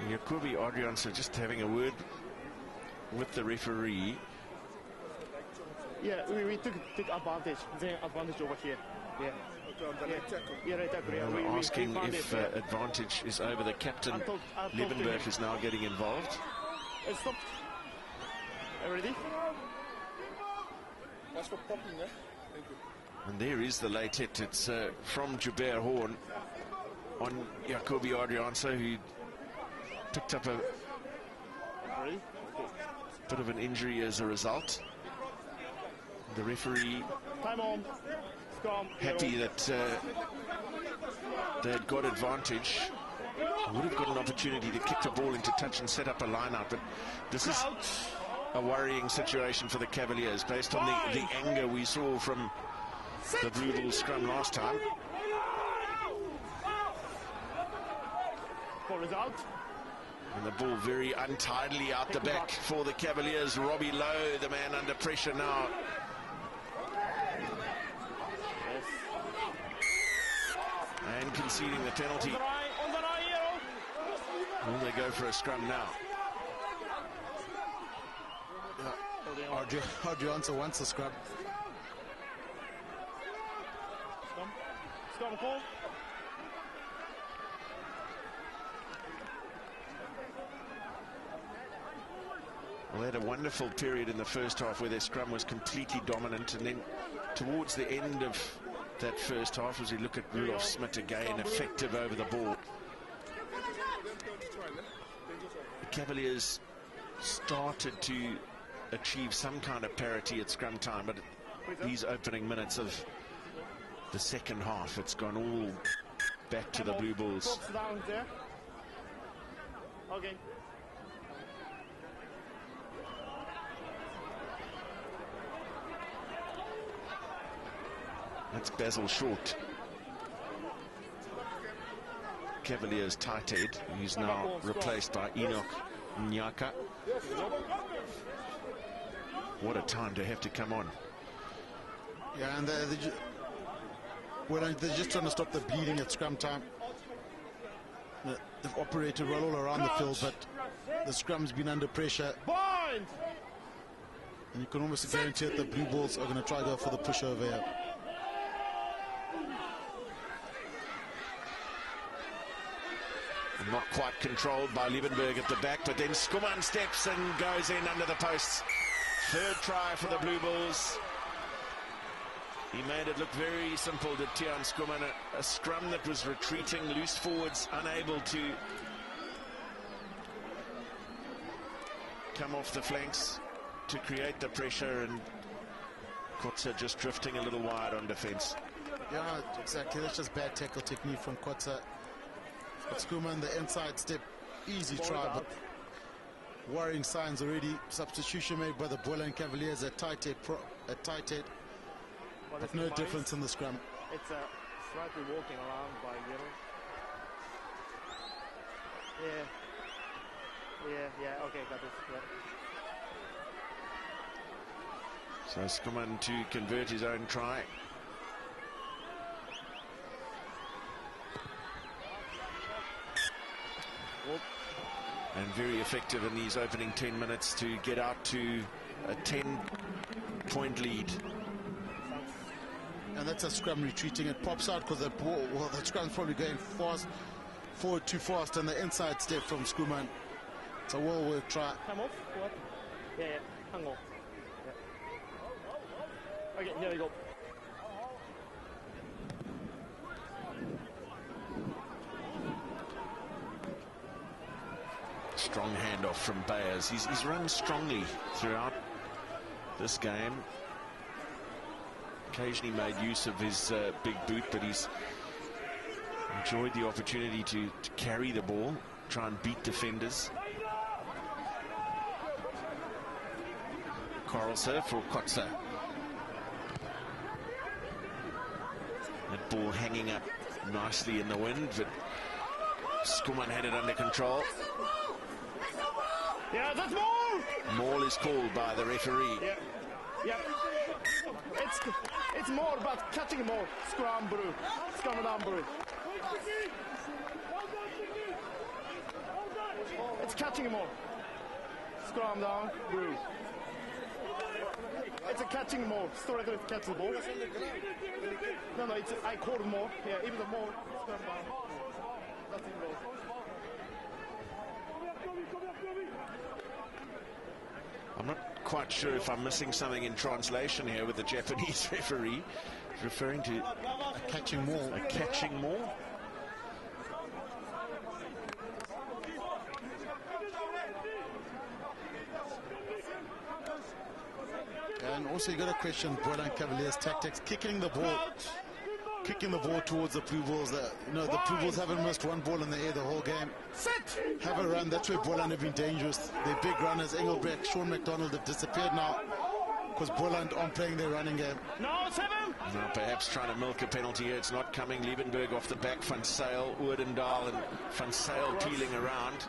Jacobi Adrianse just having a word with the referee. Yeah, we took advantage. The advantage over here. Yeah. Right tackle. We're asking if advantage is over the captain. Liebenberg is now getting involved. Stop. Ready? That's for popping there. Thank you. And there is the late hit. It's from Joubert Horn on Jacobi Adrianse, who picked up a bit of an injury as a result. The referee happy that they had got advantage. Would have got an opportunity to kick the ball into touch and set up a line-out, but this is a worrying situation for the Cavaliers based on the anger we saw from the Blue Bulls scrum last time. Ball is out. And the ball very untidily out the back for the Cavaliers. Robbie Lowe, the man under pressure now. Yes. And conceding the penalty. Will they go for a scrum now? Adrianse wants a scrum. Scrum call. Well, they had a wonderful period in the first half where their scrum was completely dominant, and then towards the end of that first half, as we look at Rudolf Smith again, effective over the ball. The Cavaliers started to achieve some kind of parity at scrum time, but these opening minutes of the second half, it's gone all back to the Blue Bulls. Okay. That's Basil Short. Cavaliers tight head, who's now replaced by Enoch Nyaka. What a time to have to come on. Yeah, and they're just trying to stop the bleeding at scrum time. They've operated well all around the field, but the scrum's been under pressure. Bind! And you can almost guarantee that the Blue Bulls are going to try to go for the pushover here. Not quite controlled by Liebenberg at the back, but then Skuman steps and goes in under the posts. Third try for the Blue Bulls. He made it look very simple, did Tiaan Skuman. A scrum that was retreating, loose forwards, unable to come off the flanks to create the pressure, and Kotze just drifting a little wide on defence. Yeah, exactly. That's just bad tackle technique from Kotze. But Skuman, the inside step, easy try, but worrying signs already. Substitution made by the Boland Cavaliers at tight head, but no difference in the scrum. It's slightly walking around by Yellow. Yeah, okay, got it. Yeah. So Skuman to convert his own try. And very effective in these opening 10 minutes to get out to a 10-point lead. And that's a scrum retreating. It pops out because the ball, well, the scrum's probably going forward too fast, and the inside step from Skuman. It's a well-worked try. Come off, what? Yeah, hang on. Yeah. Okay, there we go. Strong handoff from Bayers. He's run strongly throughout this game. Occasionally made use of his big boot, but he's enjoyed the opportunity to carry the ball, try and beat defenders. Carlser for Kotze. That ball hanging up nicely in the wind, but Skuman had it under control. Yeah, that's Maul! Maul is called by the referee. Yeah. It's more about catching more. Scrum brew. Scrum down brew. It's catching more. Scrum down brew. It's a catching more. Historically it's catching ball. No, it's I called more. Yeah, even the more scrum down. That's in goal. I'm not quite sure if I'm missing something in translation here with the Japanese referee. He's referring to a catching maul. A catching maul? And also you got to question Boland Cavaliers' tactics, kicking the ball towards the Blue Bulls. The Blue Bulls haven't missed one ball in the air the whole game. Have a run. That's where Boland have been dangerous. Their big runners, Engelbrecht, Sean McDonald, have disappeared now because Boland aren't playing their running game. No, 7. Now perhaps trying to milk a penalty here. It's not coming. Liebenberg off the back. Van Zyl, Oordendaal, and Van Zyl peeling around.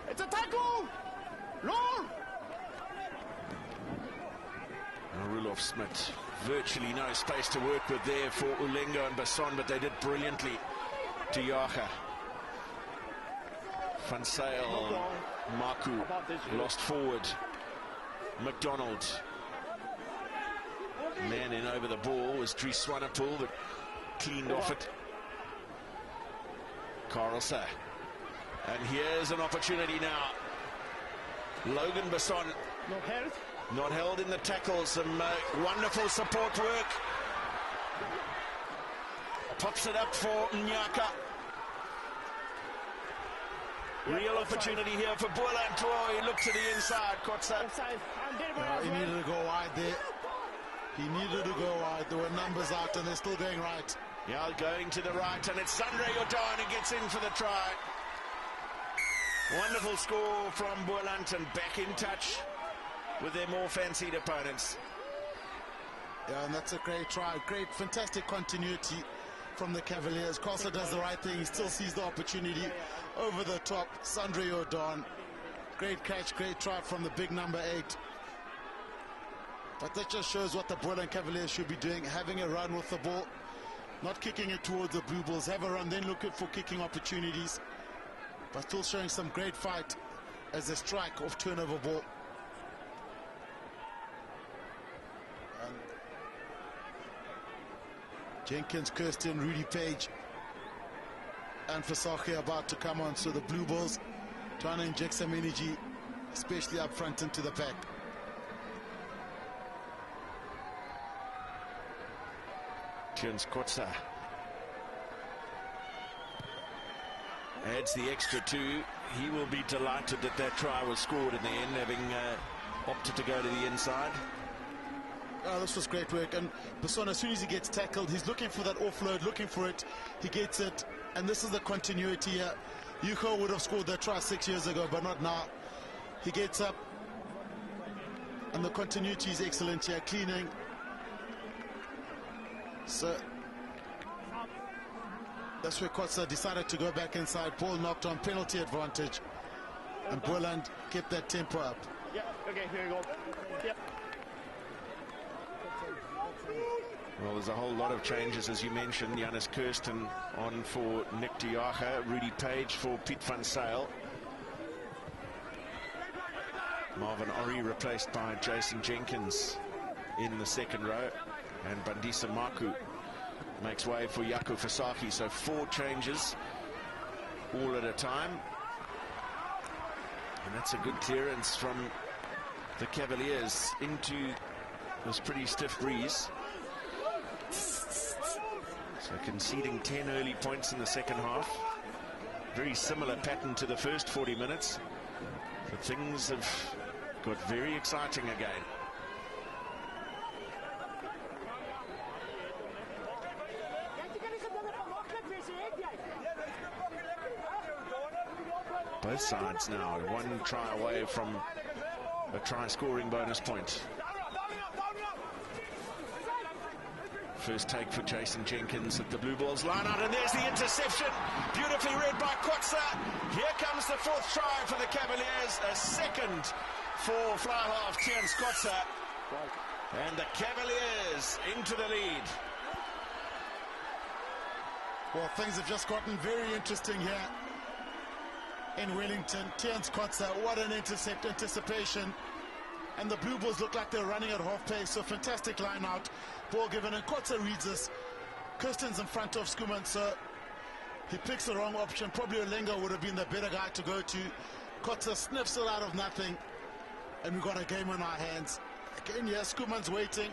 It's a tackle! Roll! Rudolf Smith, virtually no space to work with there for Ulengo and Basson, but they did brilliantly to Yacha. Van Zyl, Maku, lost forward. McDonald. Man in over the ball was Dries Swanepoel, but cleaned off it. Carlser. And here's an opportunity now. Logan Basson. Not held. Not held in the tackle. Some wonderful support work. Pops it up for Nyaka. Real opportunity here for Boland. He looked to the inside. Kotze. He needed to go wide there. He needed to go wide. There were numbers out and they're still going right. Yeah, going to the right, and it's Sandre Jordan who gets in for the try. Wonderful score from Boland, and back in touch with their more fancied opponents. Yeah, and that's a great try. Great, fantastic continuity from the Cavaliers. Costa does the right thing. He still sees the opportunity over the top. Sandre Jordan. Great catch, great try from the big number 8. But that just shows what the Boland Cavaliers should be doing. Having a run with the ball. Not kicking it towards the Blue Bulls. Have a run, then looking for kicking opportunities. But still showing some great fight as they strike off turnover ball. And Jenkins, Kirsten, Rudy Page, and Fasaki about to come on. So the Blue Bulls trying to inject some energy, especially up front into the pack. Tians Kotsa adds the extra 2. He will be delighted that that try was scored in the end, having opted to go to the inside. Oh, this was great work. And Basson, as soon as he gets tackled, he's looking for that offload, looking for it. He gets it. And this is the continuity here. Yuko would have scored that try 6 years ago, but not now. He gets up. And the continuity is excellent here. Cleaning. So that's where Kotsa decided to go back inside. Paul knocked on, penalty advantage. And Boland kept that tempo up. Yeah, okay, here you go. Yep. Well, there's a whole lot of changes, as you mentioned. Janus Kirsten on for Nick Diaga, Rudy Page for Piet van Zyl. Marvin Ori replaced by Jason Jenkins in the second row. And Bandisa Maku makes way for Jaco Fasaki. So 4 changes, all at a time. And that's a good clearance from the Cavaliers into this pretty stiff breeze. So conceding 10 early points in the second half. Very similar pattern to the first 40 minutes. But things have got very exciting again. Both sides now 1 try away from a try-scoring bonus point. First take for Jason Jenkins at the Blue Bulls line out, and there's the interception. Beautifully read by Kotsa. Here comes the 4th try for the Cavaliers. A second for fly half Tians Kotsa. And the Cavaliers into the lead. Well, things have just gotten very interesting here in Wellington. Tians Kotsa, what an anticipation. And the Blue Bulls look like they're running at half pace, so fantastic line out. Ball given, and Kotsa reads this. Kirsten's in front of Skuman, so he picks the wrong option. Probably Olenga would have been the better guy to go to. Kotsa sniffs it out of nothing, and we've got a game on our hands. Again, yes, Skuman's waiting,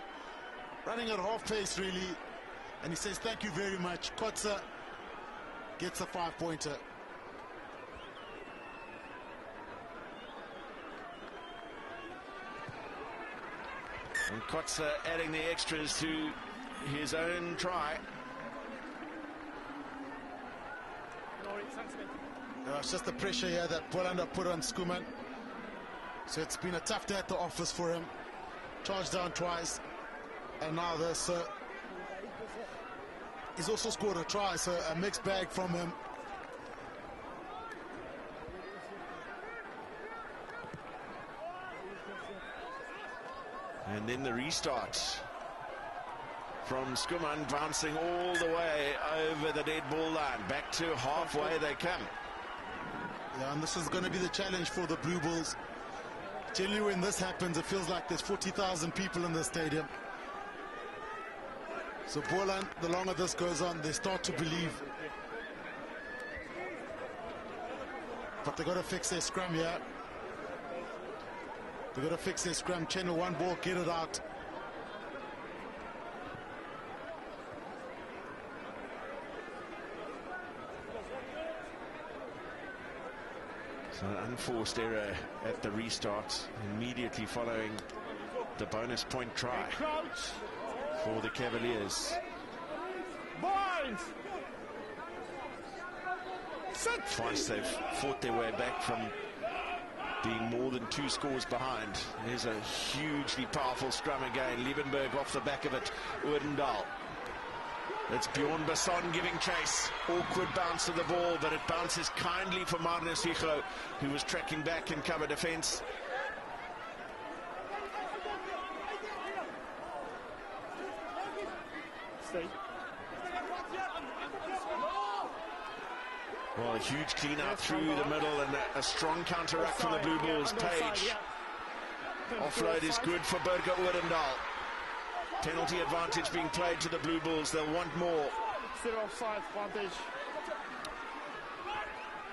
running at half pace really, and he says thank you very much. Kotsa gets a 5-pointer. And Kotsa adding the extras to his own try. It's just the pressure here that Boland put on Skuman. So it's been a tough day at the office for him. Charged down twice. And now this. He's also scored a try, so a mixed bag from him. And then the restart from Skuman, bouncing all the way over the dead ball line. Back to halfway they come. Yeah, and this is going to be the challenge for the Blue Bulls. Generally when this happens, it feels like there's 40,000 people in the stadium. So Boland, the longer this goes on, they start to believe. But they got to fix their scrum here. They've got to fix their scrum, channel one ball, get it out. So an unforced error at the restart, immediately following the bonus point try for the Cavaliers. Twice they've fought their way back from being more than 2 scores behind. There's a hugely powerful scrum again. Liebenberg off the back of it. Odendaal. It's Bjorn Basson giving chase. Awkward bounce of the ball, but it bounces kindly for Magnus Hugo, who was tracking back in cover defence. Stay. Well, a huge clean out through the middle and a strong counter-ruck from the Blue Bulls. Page. Offload is good for Burger Odendaal. Penalty advantage being played to the Blue Bulls. They'll want more. Still offside advantage.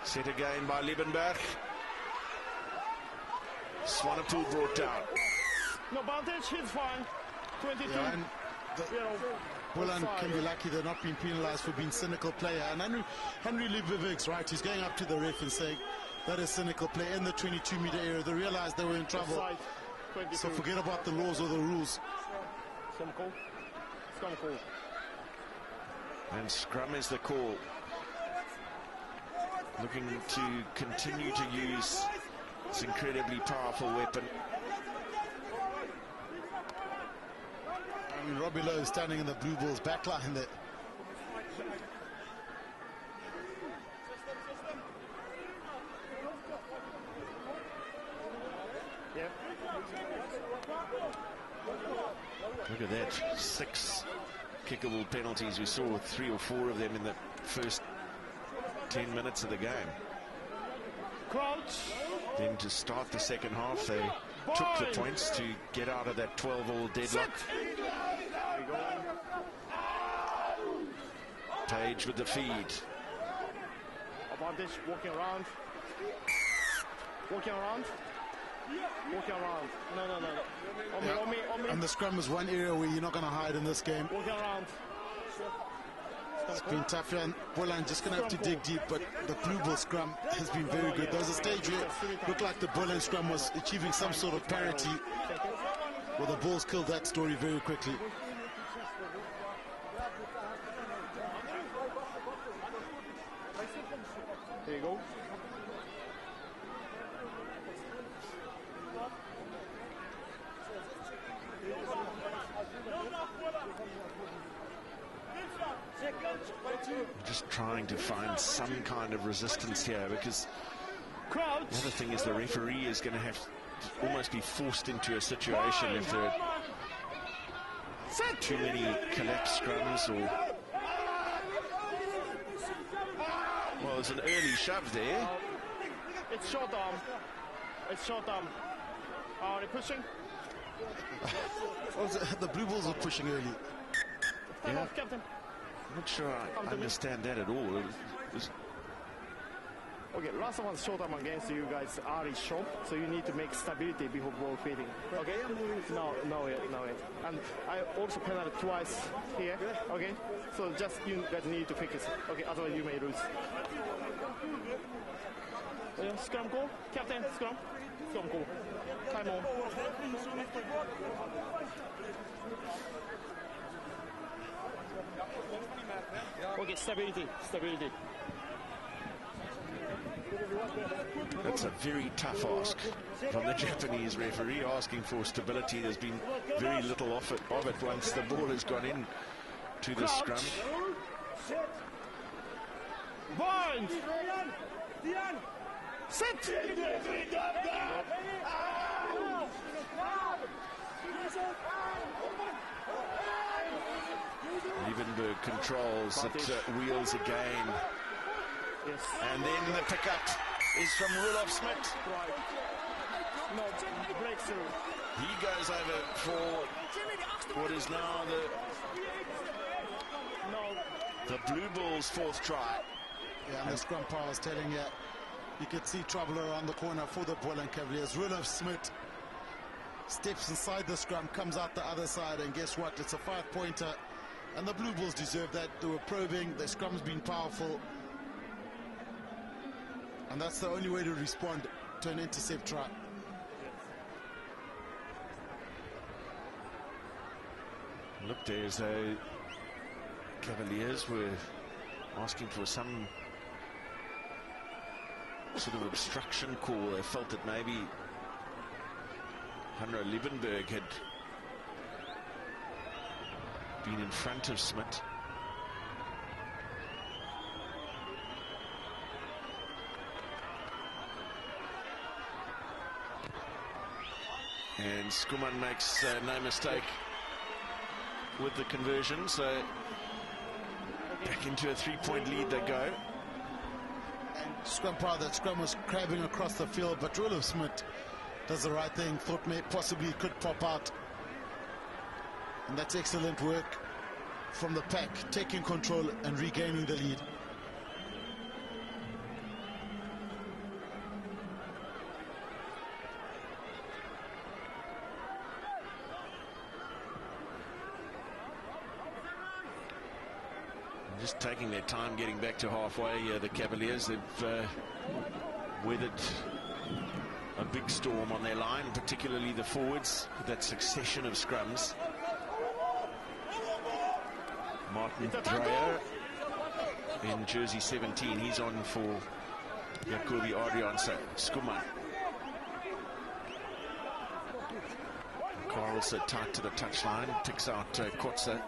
Set again by Liebenberg. Swanepoel brought down. No advantage, he's fine. 22. Yeah, and Boland can be lucky they're not being penalised for being cynical player. And Henry Liebenberg's right. He's going up to the ref and saying that is cynical play in the 22-metre area. They realised they were in trouble. So forget about the laws or the rules. Scrum call. Scrum call. And scrum is the call. Looking to continue to use this incredibly powerful weapon. I mean, Robbie Lowe is standing in the Blue Bulls backline there. Look at that, 6 kickable penalties. We saw 3 or 4 of them in the first 10 minutes of the game. Crouch. Then to start the second half, they took the points to get out of that 12-all deadlock. Page with the feed. Advantage, walking around. Walking around. Walking around. No. On me. And the scrum is one area where you're not going to hide in this game. Walking around. It's been tough here, and Boland just going to have to dig deep, but the Blue Bull scrum has been very good. There was a stage where it looked like the Boland scrum was achieving some sort of parity. Well, the Bulls killed that story very quickly. There you go. Just trying to find some kind of resistance here, because the other thing is the referee is going to have to almost be forced into a situation if there are too many collapse scrums or... Well, there's an early shove there. It's short arm. It's short arm. Are they pushing? The Blue Bulls are pushing early. Time off, Captain. I'm not sure I understand that at all. Okay, last one's short arm against you guys are short, so you need to make stability before ball feeding. Okay? No yet. And I also penalized twice here, okay? So just you guys need to fix it. Okay, otherwise you may lose. Scrum call? Captain, scrum? Scrum call. Time on. Okay, stability. That's a very tough ask from the Japanese referee, asking for stability. There's been very little of it once the ball has gone in to the scrum. Bind! Sit! Liebenberg controls it, wheels again. Yes. And then the pickup is from Rudolf Smith. Right. No, breakthrough. He goes over for what is now the Blue Bulls' 4th try. Yeah, and the scrum power is telling you, you could see trouble around the corner for the Boland Cavaliers. Rudolf Smith steps inside the scrum, comes out the other side, and guess what? It's a 5-pointer. And the Blue Bulls deserve that. They were probing, their scrum's been powerful. And that's the only way to respond to an intercept try. Looked as though Cavaliers were asking for some sort of obstruction call. They felt that maybe Hanro Liebenberg had been in front of Smith. And Skuman makes no mistake with the conversion, so back into a 3-point lead they go. And scrum power, that scrum was crabbing across the field, but Rolof Smith does the right thing, thought may possibly could pop out. And that's excellent work from the pack, taking control and regaining the lead. Just taking their time getting back to halfway. The Cavaliers, they've weathered a big storm on their line, particularly the forwards, with that succession of scrums. Martin Dreyer in jersey 17, he's on for Jacobi Adrian. So Skuman. Carlson tight to the touchline, picks out Kotze.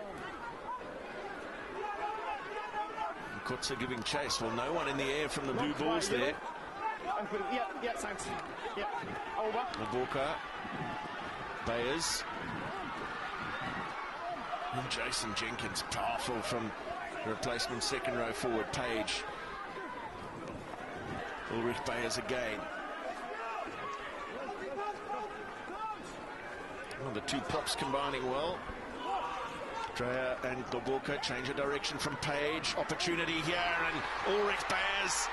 Kotze giving chase. Well, no one in the air from the Blue Bulls there. Yeah, thanks. Yeah, over. Maboka, Bayers, and Jason Jenkins, powerful from the replacement second row forward, Page. Ulrich Bayers again. Well, the two props combining well. Dreyer and Maboka change of direction from Page. Opportunity here, and Ulrich Bayers.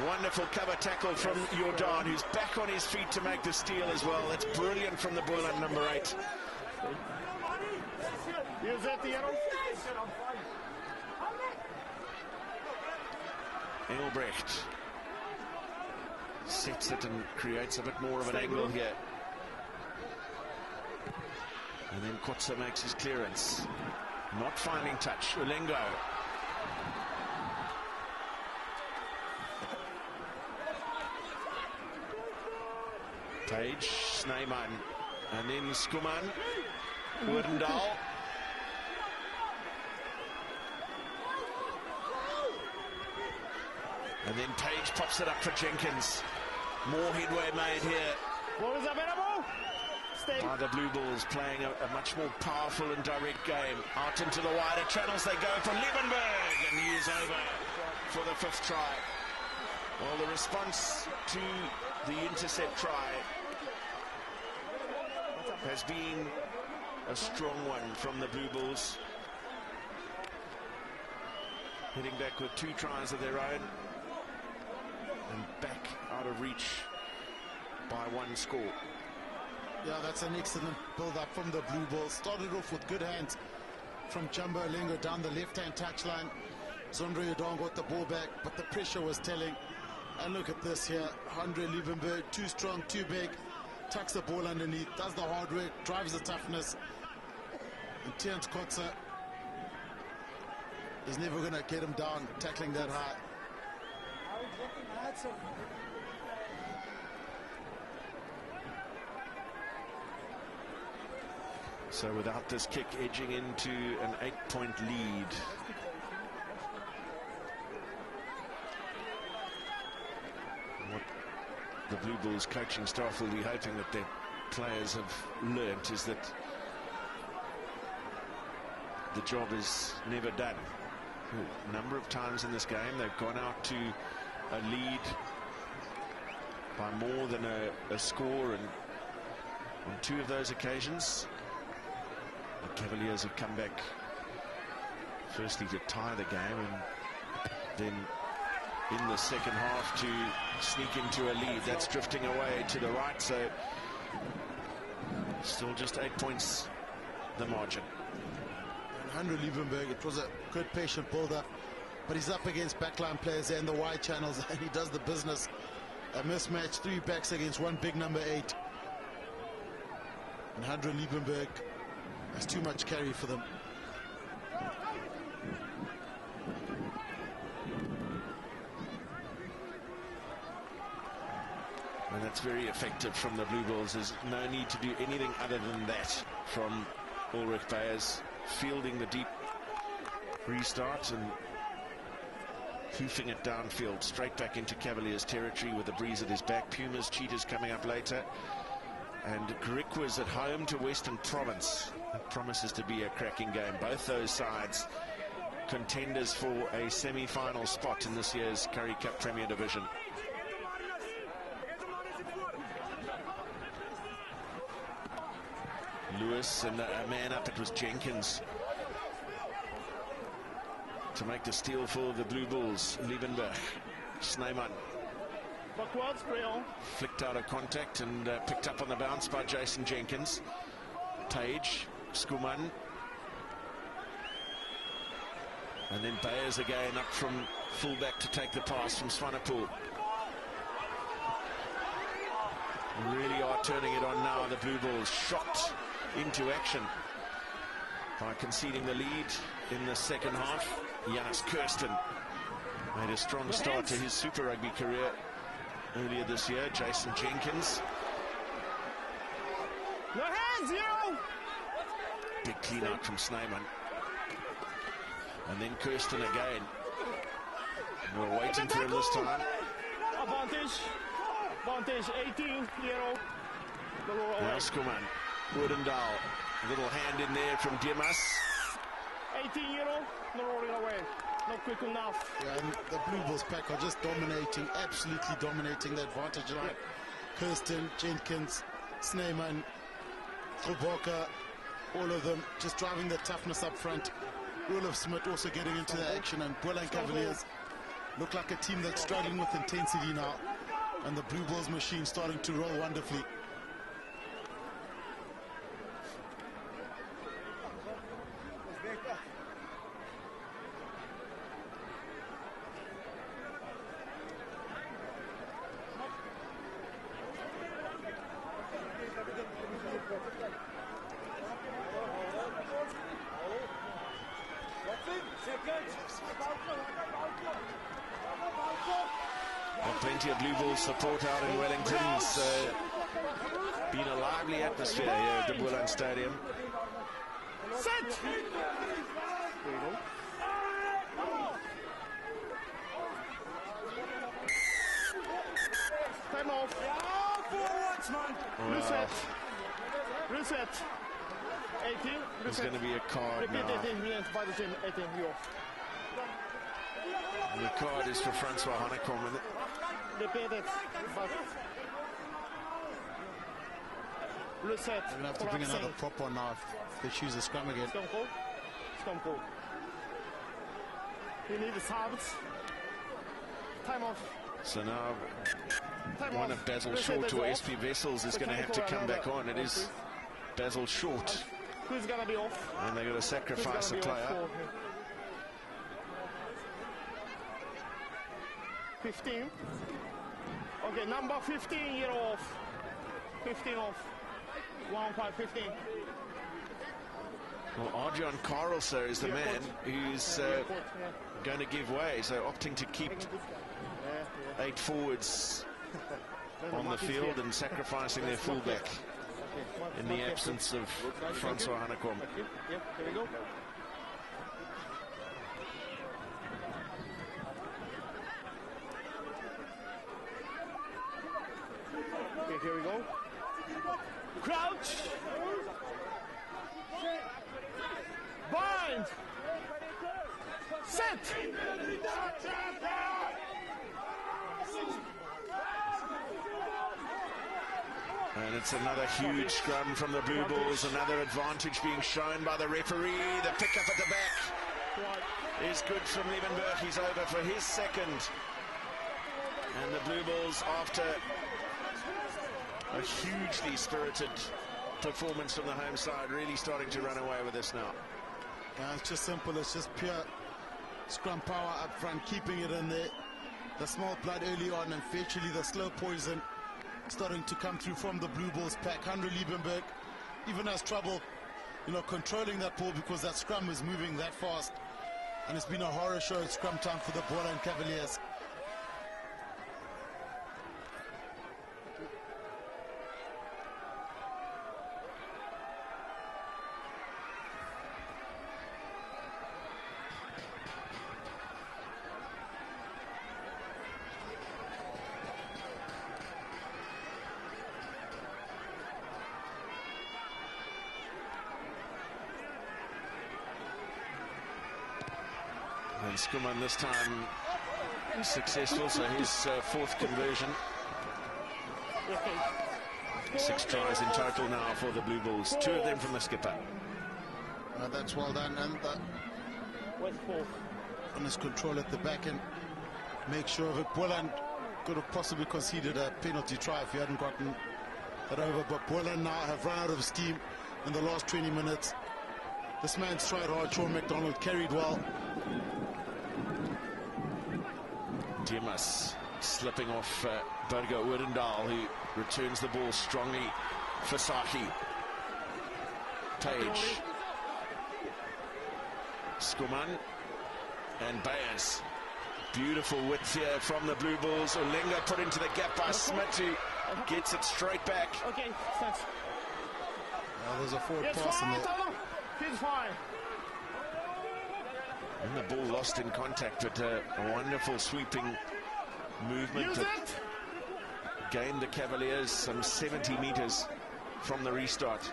Wonderful cover tackle from Jordan, who's back on his feet to make the steal as well. That's brilliant from the Boland number 8. Engelbrecht sets it and creates a bit more of an angle here. And then Kotze makes his clearance. Not finding touch. Ulengo. Page, Snyman, and then Skuman, Werdendal. And then Page pops it up for Jenkins. More headway made here. What is available? The Blue Bulls playing a much more powerful and direct game. Out into the wider channels they go for Liebenberg, and he is over for the 5th try. Well, the response to the intercept try has been a strong one from the Blue Bulls. Heading back with 2 tries of their own and back out of reach by 1 score. Yeah, that's an excellent build-up from the Blue Bulls. Started off with good hands from Jumbo Ulengo down the left-hand touchline. Zondre Jordan got the ball back, but the pressure was telling. And look at this here. Andre Liebenberg, too strong, too big. Tucks the ball underneath, does the hard work, drives the toughness. And Terence Kotze is never going to get him down, tackling that high. So without this kick, edging into an 8-point lead. What the Blue Bulls coaching staff will be hoping that their players have learnt is that the job is never done. A number of times in this game they've gone out to a lead by more than a score, and on 2 of those occasions the Cavaliers have come back firstly to tie the game, and then in the second half to sneak into a lead. That's drifting away to the right, so still just 8 points the margin. And Andre Liebenberg, it was a good patient build-up, but he's up against backline players and the wide channels, and he does the business. A mismatch, 3 backs against 1 big number 8. And Andre Liebenberg has too much carry for them. That's very effective from the Blue Bulls. There's no need to do anything other than that from Ulrich Bayers, fielding the deep restart and hoofing it downfield straight back into Cavaliers territory with the breeze at his back. Pumas, Cheetahs coming up later, and Griquas at home to Western Province. That promises to be a cracking game. Both those sides contenders for a semi-final spot in this year's Currie Cup Premier Division. Lewis, and a man up, it was Jenkins to make the steal for the Blue Bulls. Liebenberg, Snyman flicked out of contact and picked up on the bounce by Jason Jenkins. Page, Skuman, and then Bayers again up from fullback to take the pass from Swanepoel. Really are turning it on now. The Blue Bulls shocked into action by conceding the lead in the second half. Janus Kirsten made a strong start to his Super Rugby career earlier this year. Jason Jenkins. No hands, yo! Big clean out from Snyman. And then Kirsten again. We're waiting for him this time. Advantage, 18-year-old. Now Skuman, Woodendal, little hand in there from Dimas. 18-year-old, no rolling away, not quick enough. Yeah, and the Blue Bulls pack are just dominating, absolutely dominating the advantage line. Kirsten, Jenkins, Snyman, Ruboka, all of them just driving the toughness up front. Olaf Smith also getting into the action, and Boland Cavaliers look like a team that's struggling with intensity now, and the Blue Bulls machine starting to roll wonderfully. Plenty of Blue Bulls support out in Wellington. It's been a lively atmosphere here at the Boland Stadium. Set! Time off. Reset. Reset. 18. There's going to be a card Repeat now. 18 minutes by the team. 18, you off. And the card is for Francois Hanekom. Repeat it. But reset. We're going to have to bring another prop on now if they choose a scrum again. Scrum call. Scrum call. You need the subs. Time off. So now Time one off. of Basil Reset Short is to off. SP Vessels is going to have to come back on. It is Basil Short. Who's going to be off? And they're going to sacrifice a player. 15. Okay, number 15, you're off. 15 off. 1-5-15. Well, Arjan Karlser is the man who's going to give way, so opting to keep 8 forwards on the field and sacrificing their fullback in the absence of Francois Hanekom. Yep, here we go. Okay, here we go. Crouch. Bind. Set. And it's another huge scrum from the Blue Bulls. Another advantage being shown by the referee. The pickup at the back is good from Liebenberg. He's over for his second. And the Blue Bulls, after a hugely spirited performance from the home side, really starting to run away with this now. It's just simple. It's just pure scrum power up front, keeping it in there. The small blood early on, and virtually the slow poison starting to come through from the Blue Bulls pack. Henry Liebenberg even has trouble, controlling that ball because that scrum is moving that fast. And it's been a horror show at scrum time for the Boland Cavaliers. And Skuman this time successful, so his fourth conversion. 6 tries in total now for the Blue Bulls, 2 of them from the skipper. That's well done, and on his control at the back and make sure of it. Boland could have possibly conceded a penalty try if he hadn't gotten that over, but Boland now have run out of steam in the last 20 minutes. This man's tried hard. Sean McDonald carried well. Dimas slipping off Burger Oudendal, who returns the ball strongly for Saki. Page. Skuman and Bayers. Beautiful width here from the Blue Bulls. Ulenga put into the gap by Smith, who gets it straight back. Okay, thanks. There's a forward pass in there. He's fine. And the ball lost in contact, but a wonderful sweeping movement that gained the Cavaliers some 70 meters from the restart.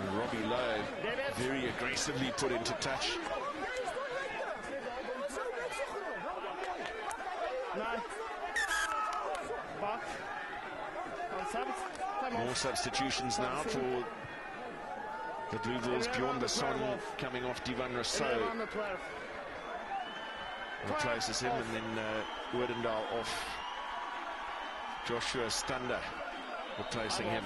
And Robbie Lowe very aggressively put into touch. More substitutions now for the Blue Bulls. Bjorn Basson coming off Divan Rousseau replaces him, and then Oudendal off. Joshua Stander replacing him.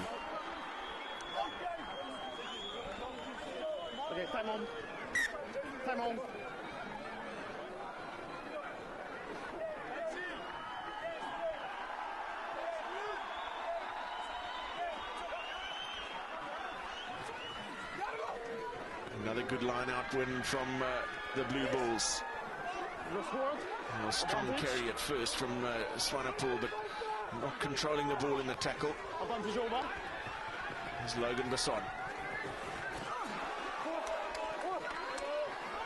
Okay, time on. Time on. Another good line-out win from the Blue Bulls. A strong carry at first from Swanepoel, but not controlling the ball in the tackle. There's Logan Basson.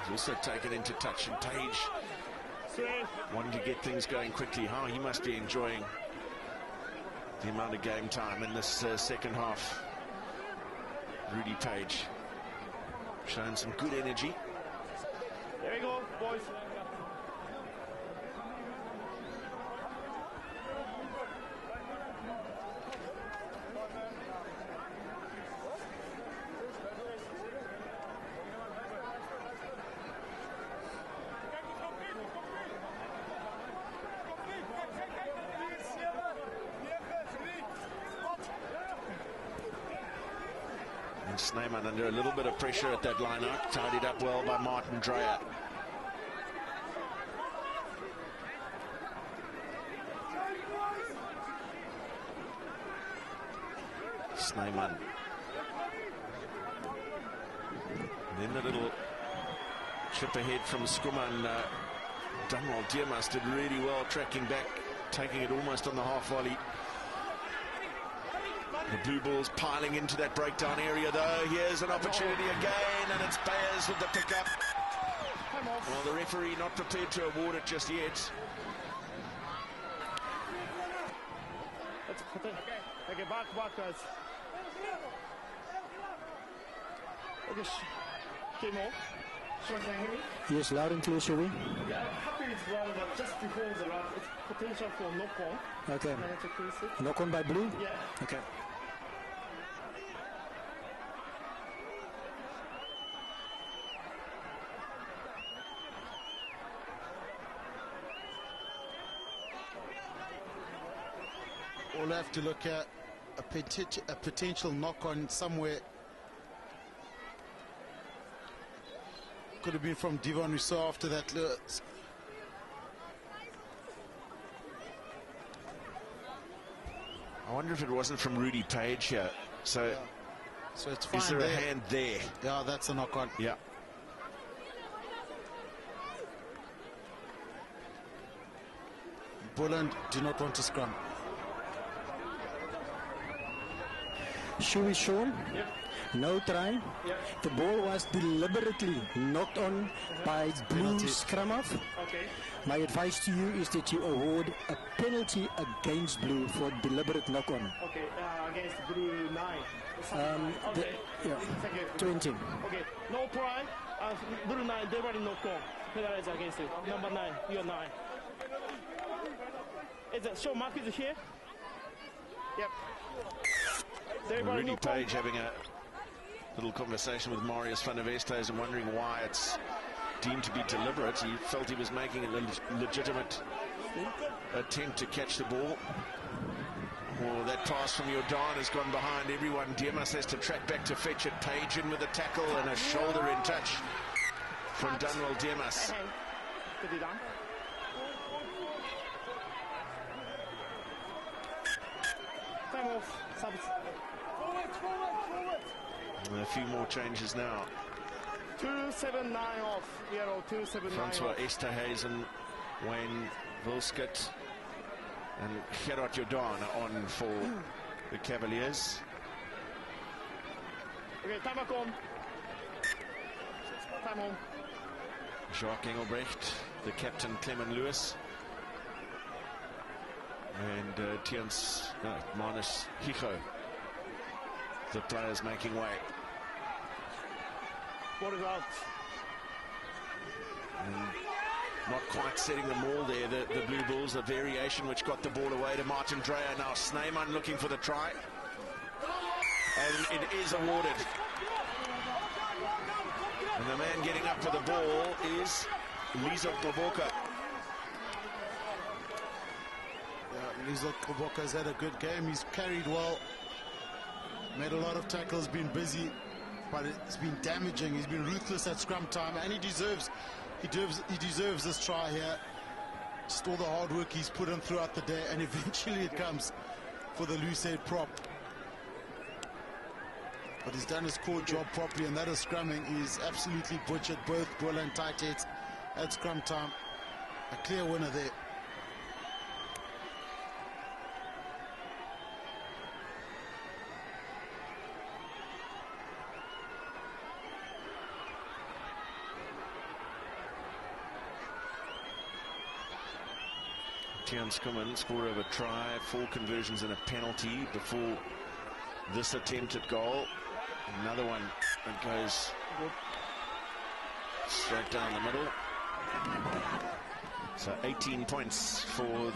He's also taken into touch, and Page wanting to get things going quickly. How he must be enjoying the amount of game time in this second half. Rudy Page showing some good energy. There we go, boys. Snyman under a little bit of pressure at that line-out, tidied up well by Martin Dreyer. Snyman. Then the little chip ahead from Skuman. Dunwald Dimas did really well tracking back, taking it almost on the half volley. The Blue Bulls piling into that breakdown area, though. Here's an opportunity again, and it's Bayers with the pickup. Well, the referee not prepared to award it just yet. Okay, back, guys. Okay, game on. Can you hear me? Yes, loud and clear, Shubi. Yeah, happy it's wrong, but just before the run, it's potential for knock-on. Okay. Knock-on by Blue? Yeah. Okay. We'll have to look at a potential knock-on somewhere. Could have been from Divan Rousseau after that. I wonder if it wasn't from Rudy Page here. So it's fine. Is there a hand there? Yeah, that's a knock-on. Yeah. Boland do not want to scrum. shoe is shown. Yep. No try. Yep. The ball was deliberately knocked on by blue scrum off. Okay. My advice to you is that you award a penalty against blue for deliberate knock-on. Okay, against blue 9. Okay. Yeah. 20. Okay, no try. Blue 9, they already knocked on. Penalize against it. Number 9, you're 9. Is the show mark is here? Yep. Rudy Page having a little conversation with Marius van der Westhuizen and wondering why it's deemed to be deliberate. He felt he was making a legitimate attempt to catch the ball. Oh, that pass from Jordan has gone behind everyone. Dimas has to track back to fetch it. Page in with a tackle and a shoulder in touch from Dunwell Dimas. Time off. A few more changes now. 279 off. Yellow 279 Francois off. Esterhuizen, Wayne Wilskut, and Gerard Jordan on for the Cavaliers. Okay, time back on. Time on. Jacques Engelbrecht, the captain Clement Lewis, and Manus Hijo, the players making way. What is out? And not quite setting the maul there, the Blue Bulls, a variation which got the ball away to Martin Dreyer. Now Snyman looking for the try. And it is awarded. And the man getting up for the ball is Lizo Koboka. Yeah, Lizo Koboka's had a good game. He's carried well. Made a lot of tackles, been busy, but it's been damaging. He's been ruthless at scrum time, and he deserves this try here. Just all the hard work he's put in throughout the day, and eventually it comes for the Lucid prop. But he's done his core job properly, and that is scrumming. He's absolutely butchered both Boland and tight heads at scrum time. A clear winner there. Tian Skuman, scorer of a try, 4 conversions and a penalty before this attempt at goal. Another one that goes straight down the middle. So 18 points for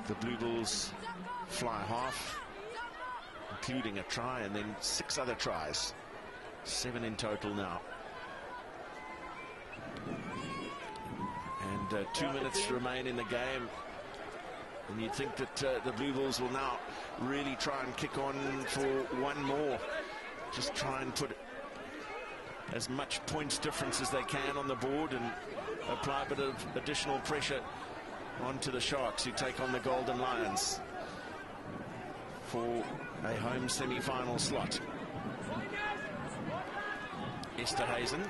the Blue Bulls fly half, including a try, and then 6 other tries. 7 in total now. And 2 minutes remain in the game. And you'd think that the Blue Bulls will now really try and kick on for one more. Just try and put as much points difference as they can on the board and apply a bit of additional pressure onto the Sharks, who take on the Golden Lions for a home semi-final slot. Esterhuizen.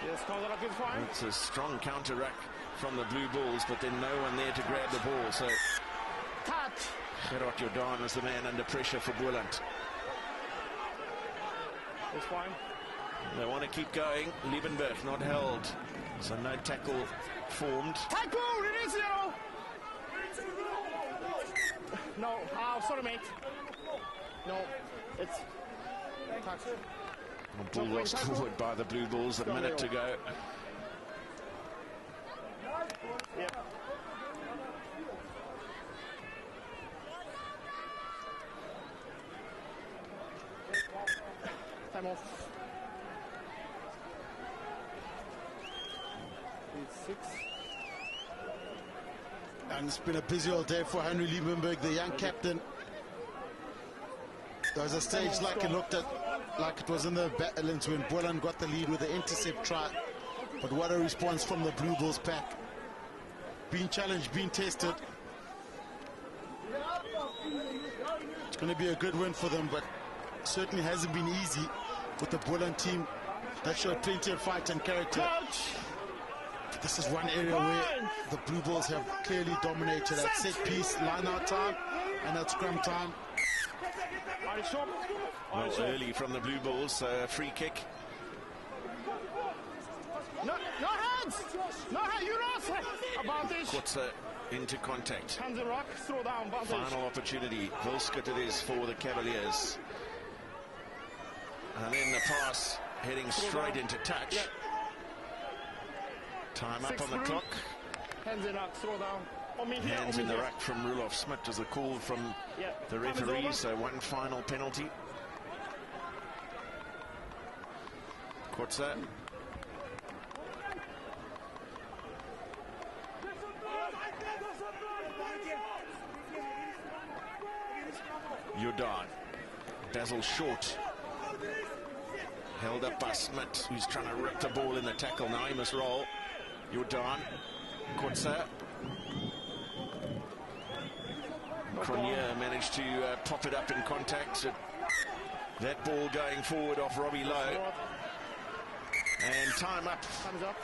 Yes, counter-ruck is fine. It's a strong counter-ruck from the Blue Bulls, but then no one there to grab the ball. So Gerard Jordan is the man under pressure for Boland. It's fine. They want to keep going. Liebenberg not held, so no tackle formed. Tackle, release zero. No, sorry mate. No, it's tackle. Ball lost forward by the Blue Bulls a minute to go. Yep. Time off. It's 6. And it's been a busy all day for Henry Liebenberg, the young captain. There was a stage like it looked at, like it was in the Battalions when Boland got the lead with the intercept try. But what a response from the Blue Bulls pack. Being challenged, being tested. It's going to be a good win for them, but certainly hasn't been easy with the Boland team that showed plenty of fight and character. This is one area where the Blue Bulls have clearly dominated at set piece, line out time, and at scrum time. Well, early from the Blue Bulls, free kick. No hands! No hands, you lost! Advantage. Kutsa into contact. Hands and rock, throw down, advantage. Final opportunity. Vilskut it is for the Cavaliers. And then the pass heading straight into touch. Yeah. Time up on the clock. Hands in rock, throw down. Hands in the rack from Roelof Smit was the call from the referee, so one final penalty. Kutsa. Jordan. Dazzle short. Held up by Smit, who's trying to rip the ball in the tackle. Now he must roll. Jordan. Kutsa. Cronier managed to pop it up in contact. So that ball going forward off Robbie Lowe. And time up. Time's up.